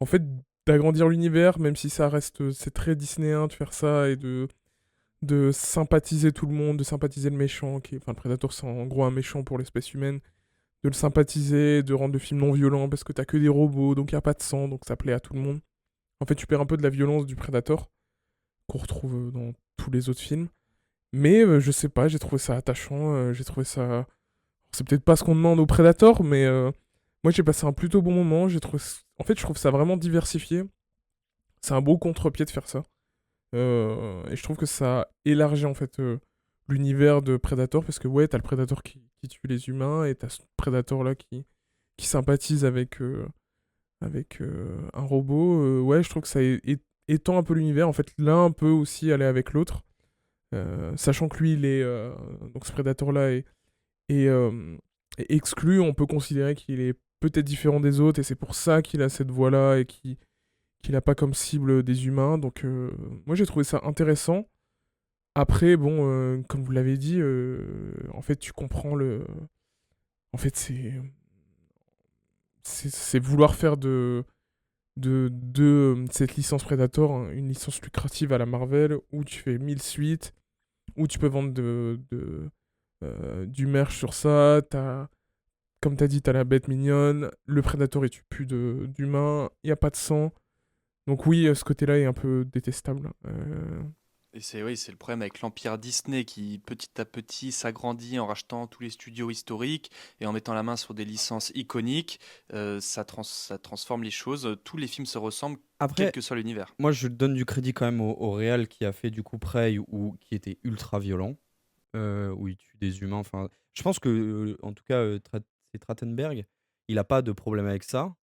En fait, d'agrandir l'univers, même si ça reste... C'est très disneyen de faire ça et de sympathiser tout le monde, de sympathiser le méchant. Enfin, le Predator, c'est en gros un méchant pour l'espèce humaine. De le sympathiser, de rendre le film non violent, parce que t'as que des robots, donc il n'y a pas de sang, donc ça plaît à tout le monde. En fait, tu perds un peu de la violence du Predator, qu'on retrouve dans tous les autres films. Mais je sais pas, j'ai trouvé ça attachant, j'ai trouvé ça... C'est peut-être pas ce qu'on demande au Predator, mais moi j'ai passé un plutôt bon moment. En fait, je trouve ça vraiment diversifié. C'est un beau contre-pied de faire ça. Et je trouve que ça élargit en fait l'univers de Predator, parce que ouais, t'as le Predator qui tue les humains, et t'as ce Predator là qui sympathise avec un robot. Ouais, je trouve que ça étend un peu l'univers. En fait, l'un peut aussi aller avec l'autre. Sachant que lui, il est... donc ce Predator-là est exclu, on peut considérer qu'il est peut-être différent des autres, et c'est pour ça qu'il a cette voix-là, et qu'il n'a pas comme cible des humains. Donc moi, j'ai trouvé ça intéressant. Après, bon, comme vous l'avez dit, en fait, tu comprends le... En fait, c'est vouloir faire de cette licence Predator une licence lucrative à la Marvel, où tu fais 1000 suites, où tu peux vendre du merch sur ça. Comme t'as dit, t'as la bête mignonne, le Predator il tue plus d'humains, il n'y a pas de sang. Donc oui, ce côté-là est un peu détestable. Et c'est le problème avec l'empire Disney qui petit à petit s'agrandit en rachetant tous les studios historiques et en mettant la main sur des licences iconiques. Ça transforme les choses. Tous les films se ressemblent, après, quel que soit l'univers. moi je donne du crédit quand même au réal qui a fait du coup Prey, qui était ultra violent, où il tue des humains. Enfin, je pense que, en tout cas, c'est Trachtenberg, il a pas de problème avec ça.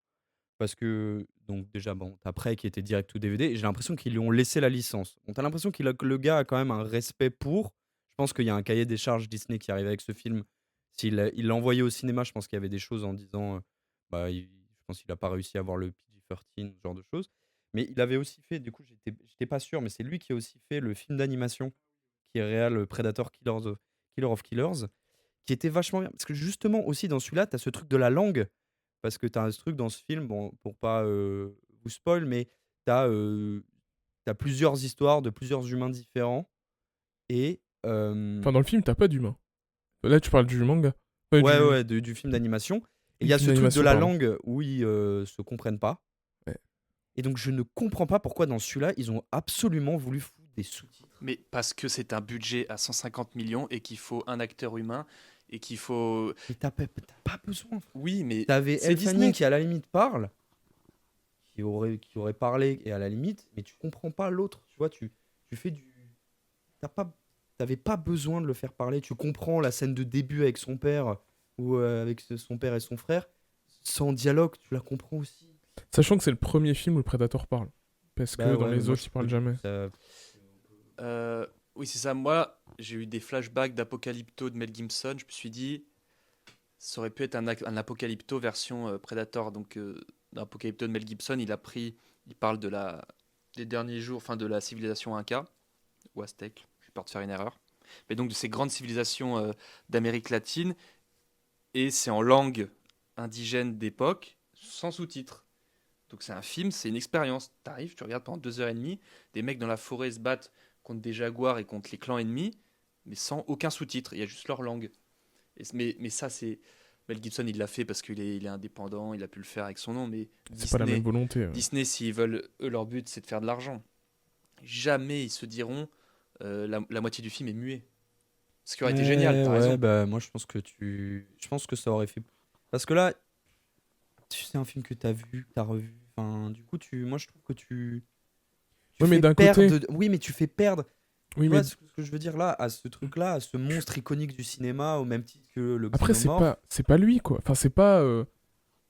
Parce que, donc déjà, bon, t'as Prey qui était direct ou DVD, et j'ai l'impression qu'ils lui ont laissé la licence. Bon, t'as l'impression que le gars a quand même un respect pour. Je pense qu'il y a un cahier des charges Disney qui arrive avec ce film. Il l'a envoyé au cinéma, je pense qu'il y avait des choses en disant, je pense qu'il n'a pas réussi à avoir le PG-13, ce genre de choses. Mais il avait aussi fait, du coup, j'étais pas sûr, mais c'est lui qui a aussi fait le film d'animation qui est réel, Predator Killer of Killers, qui était vachement bien. Parce que justement, aussi dans celui-là, t'as ce truc de la langue. Parce que t'as un truc dans ce film, bon, pour pas vous spoil, mais t'as plusieurs histoires de plusieurs humains différents. Et. Enfin, dans le film, t'as pas d'humain. Là, tu parles du manga. Ouais, du film d'animation. Et il y a ce truc de la langue où ils se comprennent pas. Ouais. Et donc, je ne comprends pas pourquoi dans celui-là, ils ont absolument voulu foutre des sous-titres. Mais parce que c'est un budget à 150 millions et qu'il faut un acteur humain et qu'il faut. Mais t'as pas besoin. Oui, mais T'avais c'est Elle Disney. Fanning qui, à la limite, parle, qui aurait parlé et à la limite, mais tu comprends pas l'autre. Tu vois, tu fais du. T'avais pas besoin de le faire parler. Tu comprends la scène de début avec son père ou avec son père et son frère. Sans dialogue, tu la comprends aussi. Sachant que c'est le premier film où le Predator parle. Parce que Bah dans ouais, les moi, autres, je il parle trouve jamais. que Oui, c'est ça. Moi, j'ai eu des flashbacks d'Apocalypto de Mel Gibson. Je me suis dit, ça aurait pu être un Apocalypto version Predator. Donc, dans Apocalypto de Mel Gibson, il parle des derniers jours, enfin de la civilisation Inca ou Aztèque. J'ai peur de faire une erreur. Mais donc de ces grandes civilisations d'Amérique latine. Et c'est en langue indigène d'époque, sans sous-titres. Donc c'est un film, c'est une expérience. T'arrives, tu regardes pendant 2h30, des mecs dans la forêt se battent contre des jaguars et contre les clans ennemis, mais sans aucun sous-titre. Il y a juste leur langue. Mais ça, c'est. Mel Gibson, il l'a fait parce qu'il est indépendant, il a pu le faire avec son nom, mais C'est pas la même volonté. Disney, s'ils veulent, eux, leur but, c'est de faire de l'argent. Jamais ils se diront la moitié du film est muet. Ce qui aurait été génial, t'as raison. bah, moi, je pense que ça aurait fait. Parce que là, c'est un film que t'as vu, que t'as revu. Enfin, du coup, moi, je trouve que tu Oui, mais fais d'un perdre côté- oui, mais tu fais perdre. Oui, Tu mais vois ce que je veux dire là, à ce truc-là, à ce monstre iconique du cinéma, au même titre que le après, Xenomorph. c'est pas lui, quoi. Enfin, c'est pas.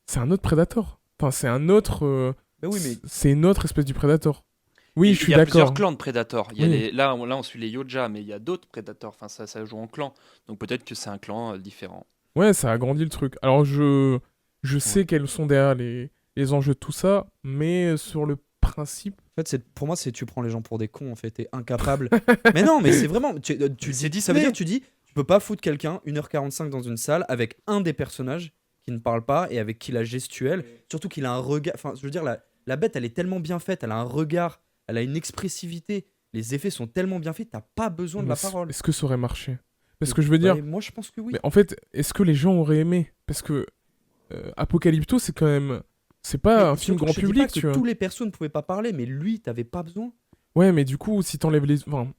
C'est un autre Predator. Enfin, c'est un autre. Mais oui, mais C'est une autre espèce du Predator. Oui, Il je suis y a plusieurs d'accord. clans de Predators. Il y a Oui. là, on suit les Yoja, mais il y a d'autres Predators. Enfin, ça joue en clan. Donc peut-être que c'est un clan différent. Ouais, ça agrandit le truc. Alors, je sais quels sont derrière les enjeux de tout ça, mais sur le principe. en fait, pour moi, tu prends les gens pour des cons, en fait, t'es incapable. Mais non, mais c'est vraiment. Tu C'est dis, ça veut Disney. dire, tu peux pas foutre quelqu'un 1h45 dans une salle avec un des personnages qui ne parle pas et avec qui la gestuelle. Surtout qu'il a un regard. Enfin, je veux dire, la bête, elle est tellement bien faite, elle a un regard, elle a une expressivité. Les effets sont tellement bien faits, t'as pas besoin de la Mais parole. Est-ce que ça aurait marché? Parce que je veux dire. Ouais, moi, je pense que oui. Mais en fait, est-ce que les gens auraient aimé? Parce que Apocalypto, c'est quand même. C'est pas Mais un film surtout, grand je te dis public, pas que tu vois. tous les persos ne pouvaient pas parler, mais lui, t'avais pas besoin. Ouais, mais du coup, si t'enlèves les. Enfin,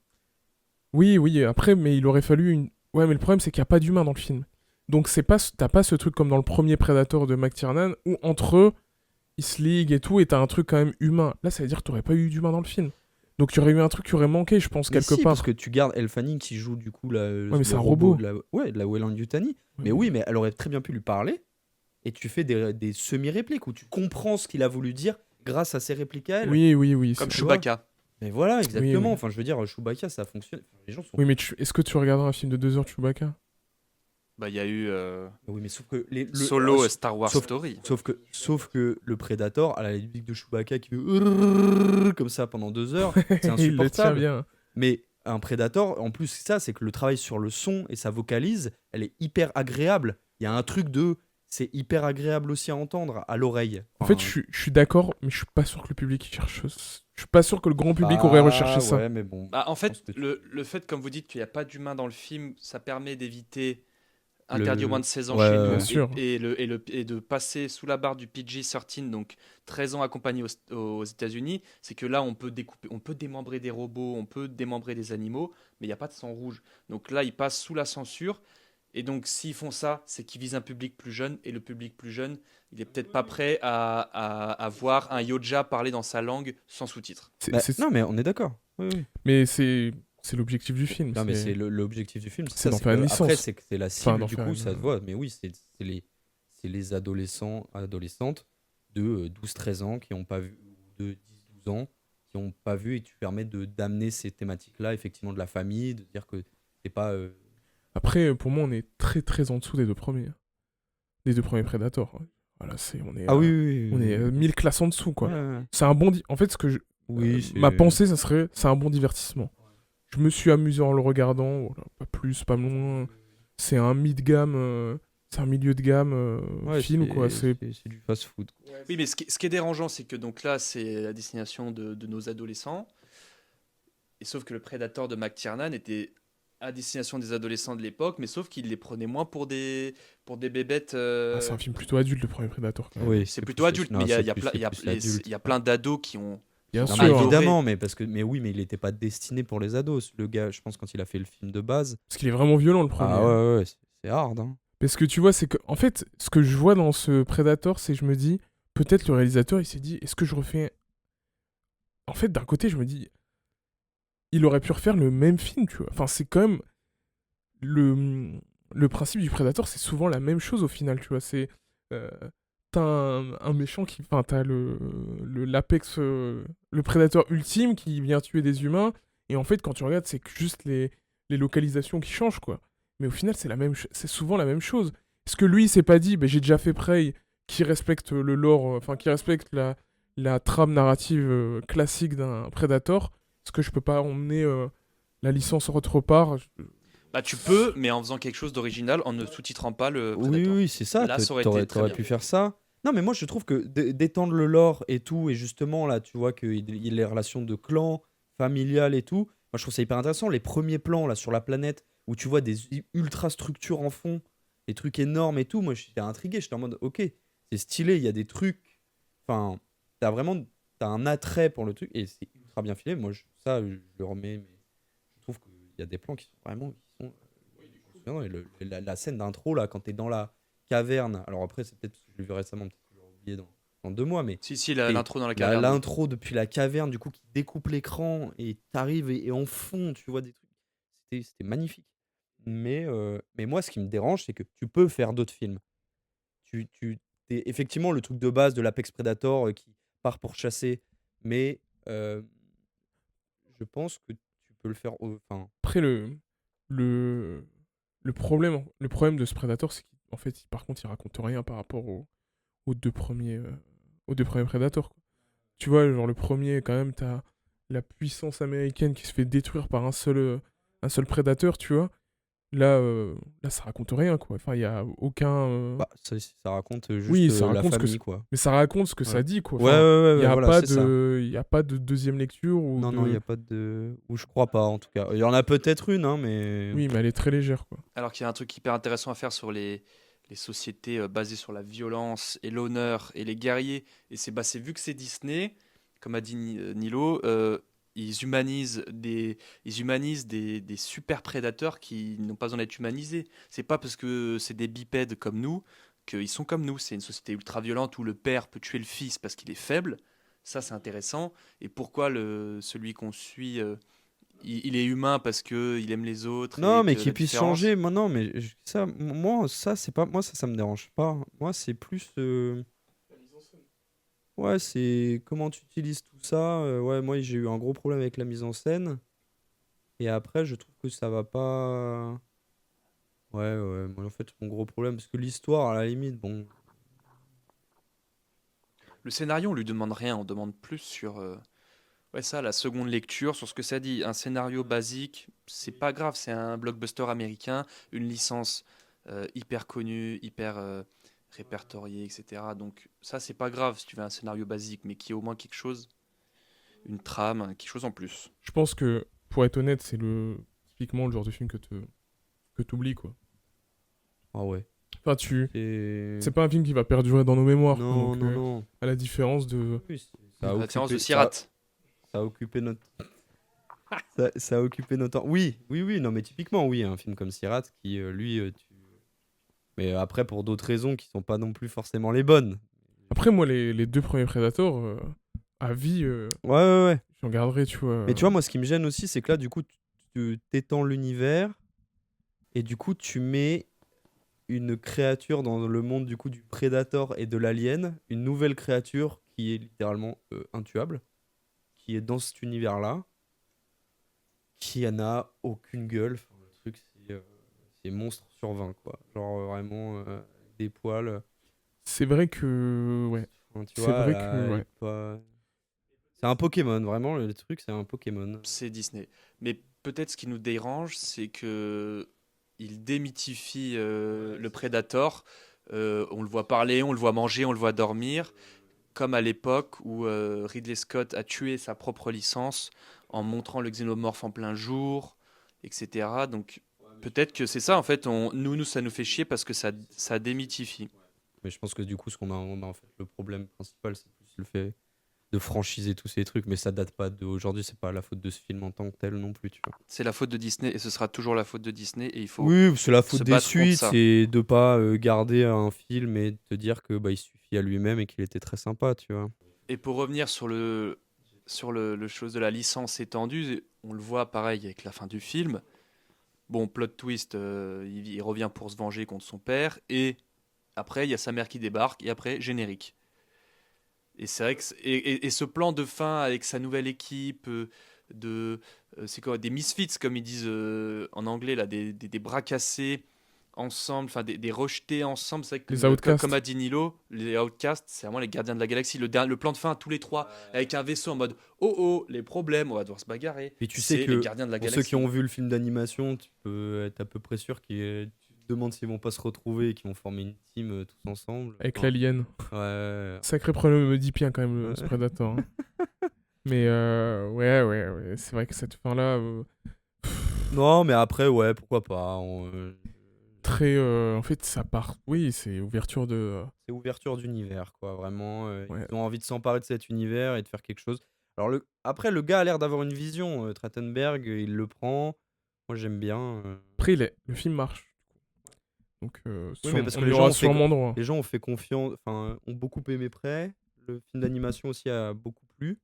oui, après, mais il aurait fallu une. Ouais, mais le problème, c'est qu'il n'y a pas d'humain dans le film. Donc, t'as pas ce truc comme dans le premier Predator de McTiernan, où entre eux, ils se liguent et tout, et t'as un truc quand même humain. Là, ça veut dire que t'aurais pas eu d'humain dans le film. Donc, il y aurait eu un truc qui aurait manqué, je pense, Mais quelque si, part. parce que tu gardes Elle Fanning qui joue du coup mais c'est un robot. de la Weyland Yutani. Ouais. Mais oui, mais elle aurait très bien pu lui parler. Et tu fais des semi-répliques où tu comprends ce qu'il a voulu dire grâce à ses répliques à elle. Oui. Comme c'est- Chewbacca. Mais voilà, exactement. oui. Enfin, je veux dire, Chewbacca, ça fonctionne. Enfin, les gens sont. Oui, mais est-ce que tu regarderas un film de 2 heures de Chewbacca? Bah, il y a eu Oui, mais sauf que Solo Star Wars sauf- Story. Sauf que le Predator, à la musique de Chewbacca qui fait comme ça pendant 2 heures, c'est Il le tient insupportable. bien. Mais un Predator, en plus, c'est que le travail sur le son et sa vocalise, elle est hyper agréable. Il y a un truc c'est hyper agréable aussi à entendre à l'oreille. En fait, je suis d'accord, mais je suis pas sûr que le public il cherche. Je suis pas sûr que le grand public aurait recherché ça. Ouais, mais bon. Bah, en Je pense fait, que le fait, comme vous dites, qu'il n'y a pas d'humain dans le film, ça permet d'éviter Le- interdit au moins de 16 ans Ouais, chez ouais, nous bien sûr. et de passer sous la barre du PG-13, donc 13 ans accompagné aux États-Unis. C'est que là, on peut démembrer des robots, on peut démembrer des animaux, mais il n'y a pas de sang rouge. Donc là, ils passent sous la censure. Et donc, s'ils font ça, c'est qu'ils visent un public plus jeune. Et le public plus jeune, il est peut-être pas prêt à voir un Yoja parler dans sa langue sans sous-titres. Non, mais on est d'accord. Oui, oui. Mais c'est l'objectif du film. Non, mais c'est l'objectif du film. c'est d'en faire une licence. Après, c'est que c'est la cible, d'en du faire coup, une- ça se voit. Mais oui, c'est les adolescentes de 12-13 ans qui n'ont pas vu, ou de 10-12 ans, qui n'ont pas vu, et tu permets d'amener ces thématiques-là, effectivement, de la famille, de dire que c'est pas. Après, pour moi, on est très très en dessous des deux premiers. Des deux premiers Predators. Voilà, Ah oui, oui, oui. On est 1000 classes en dessous, quoi. Ouais, ouais. C'est un bon. En fait, Oui, ma pensée, ça serait, c'est un bon divertissement. Je me suis amusé en le regardant, voilà, pas plus, pas moins. C'est un mid-gamme, c'est un milieu de gamme Ouais, film, quoi. C'est c'est du fast-food. Oui, mais ce qui est dérangeant, c'est que donc là, c'est la destination de nos adolescents. Et sauf que le Predator de McTiernan était à destination des adolescents de l'époque, mais sauf qu'il les prenait moins pour des bébêtes. Ah, c'est un film plutôt adulte, le premier Predator, quand même. Oui, C'est plutôt adulte, mais il y a il y a plein d'ados qui ont. Bien Non, Non, sûr. mais adoré. évidemment, mais oui, mais il n'était pas destiné pour les ados. Le gars, je pense, quand il a fait le film de base. Parce qu'il est vraiment violent, le premier. Ah ouais, c'est hard. Hein. Parce que tu vois, c'est que, en fait, ce que je vois dans ce Predator, c'est que je me dis, peut-être le réalisateur, il s'est dit, est-ce que je refais. En fait, d'un côté, je me dis, il aurait pu refaire le même film, tu vois. Enfin, c'est quand même. Le principe du Predator, c'est souvent la même chose au final, tu vois. C'est. T'as un méchant qui. Enfin, t'as l'apex. Le prédateur ultime qui vient tuer des humains. Et en fait, quand tu regardes, c'est que juste les localisations qui changent, quoi. Mais au final, c'est souvent la même chose. Est-ce que lui, il s'est pas dit, j'ai déjà fait Prey, qui respecte le lore, enfin, qui respecte la trame narrative classique d'un Predator. Est-ce que je peux pas emmener la licence autre part? Bah, tu peux, mais en faisant quelque chose d'original, en ne sous-titrant pas le Oui, Predator. oui, c'est ça. Là, ça aurait été très T'aurais bien. pu faire ça. Non, mais moi, je trouve que d'étendre le lore et tout, et justement, là, tu vois qu'il y a les relations de clan, familiales et tout. Moi, je trouve ça hyper intéressant. Les premiers plans, là, sur la planète, où tu vois des ultra structures en fond, des trucs énormes et tout. Moi, j'étais intrigué. J'étais en mode, ok, c'est stylé, il y a des trucs. Enfin, t'as un attrait pour le truc, et c'est ultra bien filmé. Moi, ça, je le remets, mais je trouve qu'il y a des plans qui sont vraiment. Non, et la scène d'intro, là, quand t'es dans la caverne. Alors après, c'est peut-être parce que je l'ai vu récemment, peut-être que je l'ai oublié dans 2 mois, mais Si, Et l'intro dans la caverne. l'intro depuis la caverne, du coup, qui découpe l'écran et t'arrives et en fond, tu vois des trucs. C'était magnifique. Mais moi, ce qui me dérange, c'est que tu peux faire d'autres films. Effectivement, le truc de base de l'Apex Predator qui part pour chasser, mais je pense que tu peux le faire. Enfin, Après, le problème de ce Predator, c'est qu'en fait, par contre, il raconte rien par rapport aux deux premiers Predators, quoi. Tu vois, genre le premier, quand même, t'as la puissance américaine qui se fait détruire par un seul prédateur, tu vois. Là, ça raconte rien, quoi. Enfin, il y a aucun. ça raconte juste Oui, ça la raconte ce que famille, quoi. Mais ça raconte ce que Ouais. ça dit, quoi. Ouais, Enfin, ouais, il ouais, y a voilà, pas c'est ça. il y a pas de deuxième lecture ou Non, de... non, il n'y a pas de. Ou je crois pas, en tout cas. Il y en a peut-être une, hein, mais. Oui, mais elle est très légère, quoi. Alors qu'il y a un truc hyper intéressant à faire sur les sociétés basées sur la violence et l'honneur et les guerriers. Et c'est vu que c'est Disney, comme a dit Nilo, ils humanisent des super prédateurs qui n'ont pas besoin d'être humanisés. C'est pas parce que c'est des bipèdes comme nous qu'ils sont comme nous. C'est une société ultra violente où le père peut tuer le fils parce qu'il est faible. Ça, c'est intéressant. Et pourquoi celui qu'on suit, il est humain parce qu'il aime les autres. Non, et mais que qu'il la puisse différence- changer. Moi, non, mais ça, c'est pas. Moi, ça me dérange pas. Moi, c'est plus. Ouais, c'est comment tu utilises tout ça. Ouais, moi, j'ai eu un gros problème avec la mise en scène. Et après, je trouve que ça va pas. Ouais, ouais. Moi, en fait, mon gros problème, parce que l'histoire, à la limite, bon. Le scénario, on lui demande rien, on demande plus sur ouais, ça, la seconde lecture, sur ce que ça dit. Un scénario basique, c'est pas grave, c'est un blockbuster américain, une licence hyper connue, hyper répertoriée, etc. Donc ça, c'est pas grave si tu veux un scénario basique, mais qui ait au moins quelque chose, une trame, quelque chose en plus. Je pense que, pour être honnête, c'est typiquement le genre de film que t'oublies, quoi. Ah ouais. Enfin, c'est pas un film qui va perdurer dans nos mémoires, quoi. Non, Donc, non, non. à la différence de... Oui, La différence de ça- Sirat. Ça a occupé notre. Ça a occupé notre temps. Oui, oui, oui, non, mais typiquement, oui, un film comme Sirat qui, lui, mais après, pour d'autres raisons qui sont pas non plus forcément les bonnes. Après, moi, les deux premiers Predators, à vie, Ouais, ouais, ouais. j'en garderai, tu vois. Mais tu vois, moi, ce qui me gêne aussi, c'est que là, du coup, tu t'étends l'univers et du coup, tu mets une créature dans le monde du coup du Predator et de l'Alien, une nouvelle créature qui est littéralement intuable, qui est dans cet univers-là, qui n'a aucune gueule. Enfin, le truc, c'est monstre sur 20, quoi. Genre vraiment des poils. C'est vrai que... Ouais. Enfin, tu C'est vois, vrai là, que, elle ouais. est pas- C'est un Pokémon, vraiment, le truc, c'est un Pokémon. C'est Disney. Mais peut-être ce qui nous dérange, c'est que il démythifie le Predator. On le voit parler, on le voit manger, on le voit dormir, comme à l'époque où Ridley Scott a tué sa propre licence en montrant le xénomorphe en plein jour etc. Donc peut-être que c'est ça, en fait, nous, ça nous fait chier parce que ça démythifie. Mais je pense que du coup, on a en fait le problème principal, c'est plus le fait de franchiser tous ces trucs, mais ça date pas d'aujourd'hui, c'est pas la faute de ce film en tant que tel non plus, tu vois. C'est la faute de Disney et ce sera toujours la faute de Disney et il faut... Oui, c'est la faute se des battre contre suites, ça. c'est de pas garder un film et de te dire que il suffit à lui-même et qu'il était très sympa, tu vois. Et pour revenir sur le chose de la licence étendue, on le voit pareil avec la fin du film. Bon, plot twist, il revient pour se venger contre son père, et après, il y a sa mère qui débarque, et après, générique. Et c'est vrai que et ce plan de fin avec sa nouvelle équipe, c'est quoi, des misfits, comme ils disent en anglais, là, des bras cassés ensemble, enfin des rejetés ensemble, c'est vrai que Les Outcasts. comme a dit Nilo, les Outcasts, c'est vraiment les gardiens de la galaxie. Le plan de fin, tous les trois, avec un vaisseau en mode oh, les problèmes, on va devoir se bagarrer. Et tu sais C'est que les gardiens de la pour galaxie. ceux qui ont vu le film d'animation, tu peux être à peu près sûr tu te demandes s'ils vont pas se retrouver et qu'ils vont former une team tous ensemble. Avec Enfin, l'alien. Ouais. Sacré problème oedipien quand même, ce Predator. Hein. Mais ouais, c'est vrai que cette fin-là, Non, mais après, ouais, pourquoi pas. très... en fait, ça part... Oui, c'est ouverture de... C'est ouverture d'univers, quoi. Vraiment, Ouais. ils ont envie de s'emparer de cet univers et de faire quelque chose. Alors, après, le gars a l'air d'avoir une vision. Trachtenberg, il le prend. Moi, j'aime bien. Après, le film marche. Donc, mais parce que on les y gens aura ont fait sûrement droit. Les gens ont fait confiance, enfin, ont beaucoup aimé Prey. Le film d'animation aussi a beaucoup plu.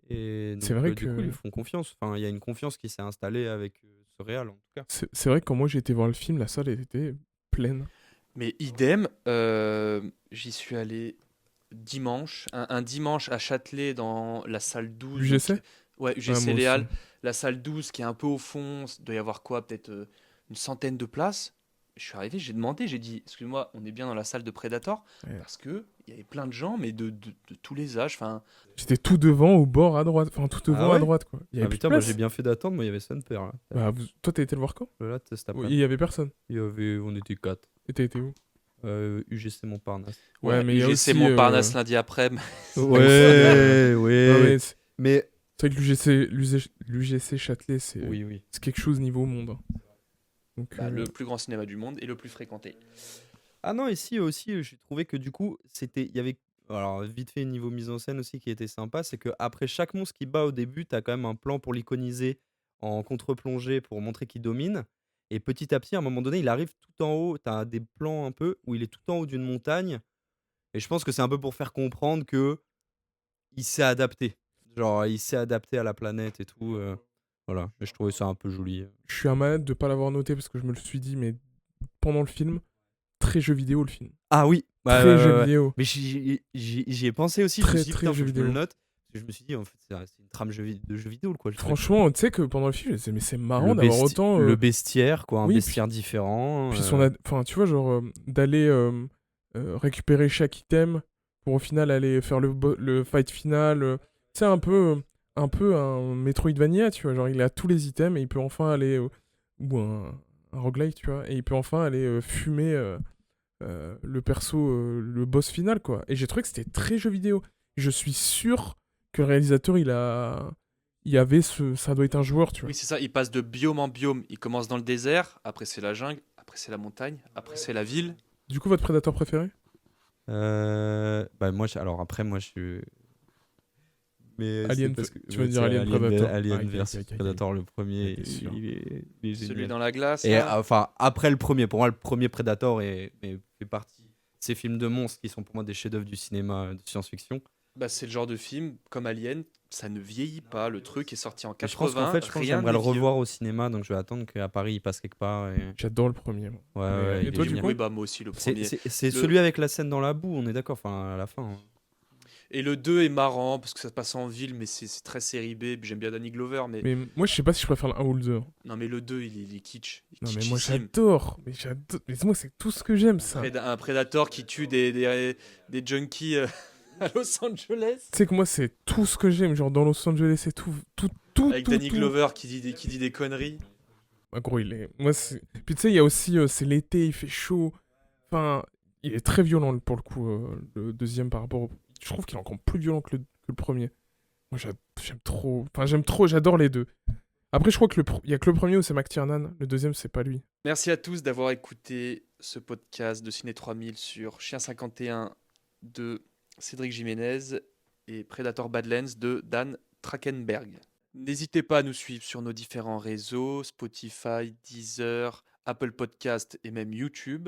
Et donc, C'est vrai du coup, que- ils font confiance. Enfin, il y a une confiance qui s'est installée avec ce réal, en tout cas. C'est vrai que quand moi j'ai été voir le film, la salle était pleine. Mais idem, j'y suis allé dimanche, un dimanche à Châtelet dans la salle 12. UGC? donc- Ouais, UGC Ouais, moi Léal. aussi. La salle 12 qui est un peu au fond, il doit y avoir quoi, peut-être une centaine de places. Je suis arrivé, j'ai demandé, j'ai dit, excuse-moi, on est bien dans la salle de Predator, Ouais. parce que il y avait plein de gens, mais de tous les âges. Enfin, J'étais tout devant, au bord, à droite. Enfin, tout devant, ouais à droite, quoi. Il y avait Ah plus de putain, moi place. j'ai bien fait d'attendre. Moi, il y avait son père là. Bah, toi, t'as été le voir quand? Là, cet Oui, après. il y avait personne. On était 4. Et t'as été où? UGC Montparnasse. Ouais, mais il y a UGC aussi, Montparnasse lundi après. Ouais, Non, ouais. mais Mais c'est vrai que l'UGC Châtelet, c'est oui. c'est quelque chose niveau monde. Hein. Donc, Bah, le plus grand cinéma du monde et le plus fréquenté. Ah non, ici aussi, j'ai trouvé que du coup, il y avait, alors vite fait niveau mise en scène aussi qui était sympa, c'est que après chaque monstre qui bat au début, t'as quand même un plan pour l'iconiser en contre-plongée pour montrer qu'il domine. Et petit à petit, à un moment donné, il arrive tout en haut. T'as des plans un peu où il est tout en haut d'une montagne. Et je pense que c'est un peu pour faire comprendre que il s'est adapté. Genre, il s'est adapté à la planète et tout. Voilà, mais je trouvais ça un peu joli. je suis un malade de pas l'avoir noté parce que je me le suis dit, mais pendant le film, très jeu vidéo le film. Ah oui, Très jeu vidéo. Mais j'y ai pensé aussi, je me Très, suis dit, très putain, jeu faut que je me le vidéo. note. Parce que je me suis dit, en fait, c'est une trame de jeu vidéo, quoi. Franchement, tu sais que pendant le film, je me disais, mais c'est marrant Le d'avoir besti- autant. Le bestiaire, quoi, un oui, bestiaire différent. Puis enfin, tu vois, genre, d'aller récupérer chaque item pour au final aller faire le fight final. Tu sais, un peu un Metroidvania, tu vois. Genre, il a tous les items et il peut enfin aller. Ou un roguelike, tu vois. Et il peut enfin aller fumer le perso, le boss final, quoi. Et j'ai trouvé que c'était très jeu vidéo. Je suis sûr que le réalisateur, il y avait ça doit être un joueur, tu vois. Oui, c'est ça, il passe de biome en biome. Il commence dans le désert, après c'est la jungle, après c'est la montagne, après c'est la ville. Du coup, votre prédateur préféré? Bah moi, alors après, moi, je suis. Mais Alien, c'est parce que- tu veux ouais, dire c'est Alien Predator. Alien Ah, ok, versus ok, ok. Predator, le premier, T'es sûr. il est Celui génial. dans la glace. Et là. enfin, après le premier, pour moi, le premier Predator fait partie de ces films de monstres qui sont pour moi des chefs-d'œuvre du cinéma de science-fiction. Bah, c'est le genre de film, comme Alien, ça ne vieillit pas. Le truc est sorti en Et je pense 80. qu'en fait, je pense que rien j'aimerais le n'est vieux. revoir au cinéma, donc je vais attendre qu'à Paris il passe quelque part. J'adore le premier. moi. Ouais, Et il toi, est du génial. coup Oui, bah moi aussi, le premier. C'est Le- celui avec la scène dans la boue, on est d'accord, enfin à la fin. Hein. Et le 2 est marrant parce que ça se passe en ville, mais c'est très série B. Puis j'aime bien Danny Glover, mais... Mais moi, je sais pas si je préfère le 1 ou le 2. Non, mais le 2, il est kitsch. Il est Non, mais moi, kitschissime. j'adore. Mais j'adore. Mais moi, c'est tout ce que j'aime, ça. Un Predator qui tue des junkies à Los Angeles. Tu sais que moi, c'est tout ce que j'aime. Genre, dans Los Angeles, c'est tout. Avec tout, Danny tout. Glover qui dit des conneries. Ah, gros, il est. Moi, c'est. Puis tu sais, il y a aussi. C'est l'été, il fait chaud. Enfin, il est très violent pour le coup, le deuxième par rapport au. Je trouve qu'il est encore plus violent que le premier. Moi, j'aime trop. Enfin, j'aime trop, j'adore les deux. Après, je crois que il y a que le premier où c'est McTiernan. Le deuxième, c'est pas lui. Merci à tous d'avoir écouté ce podcast de Ciné 3000 sur Chien 51 de Cédric Jiménez et Predator Badlands de Dan Trachtenberg. N'hésitez pas à nous suivre sur nos différents réseaux, Spotify, Deezer, Apple Podcast et même YouTube.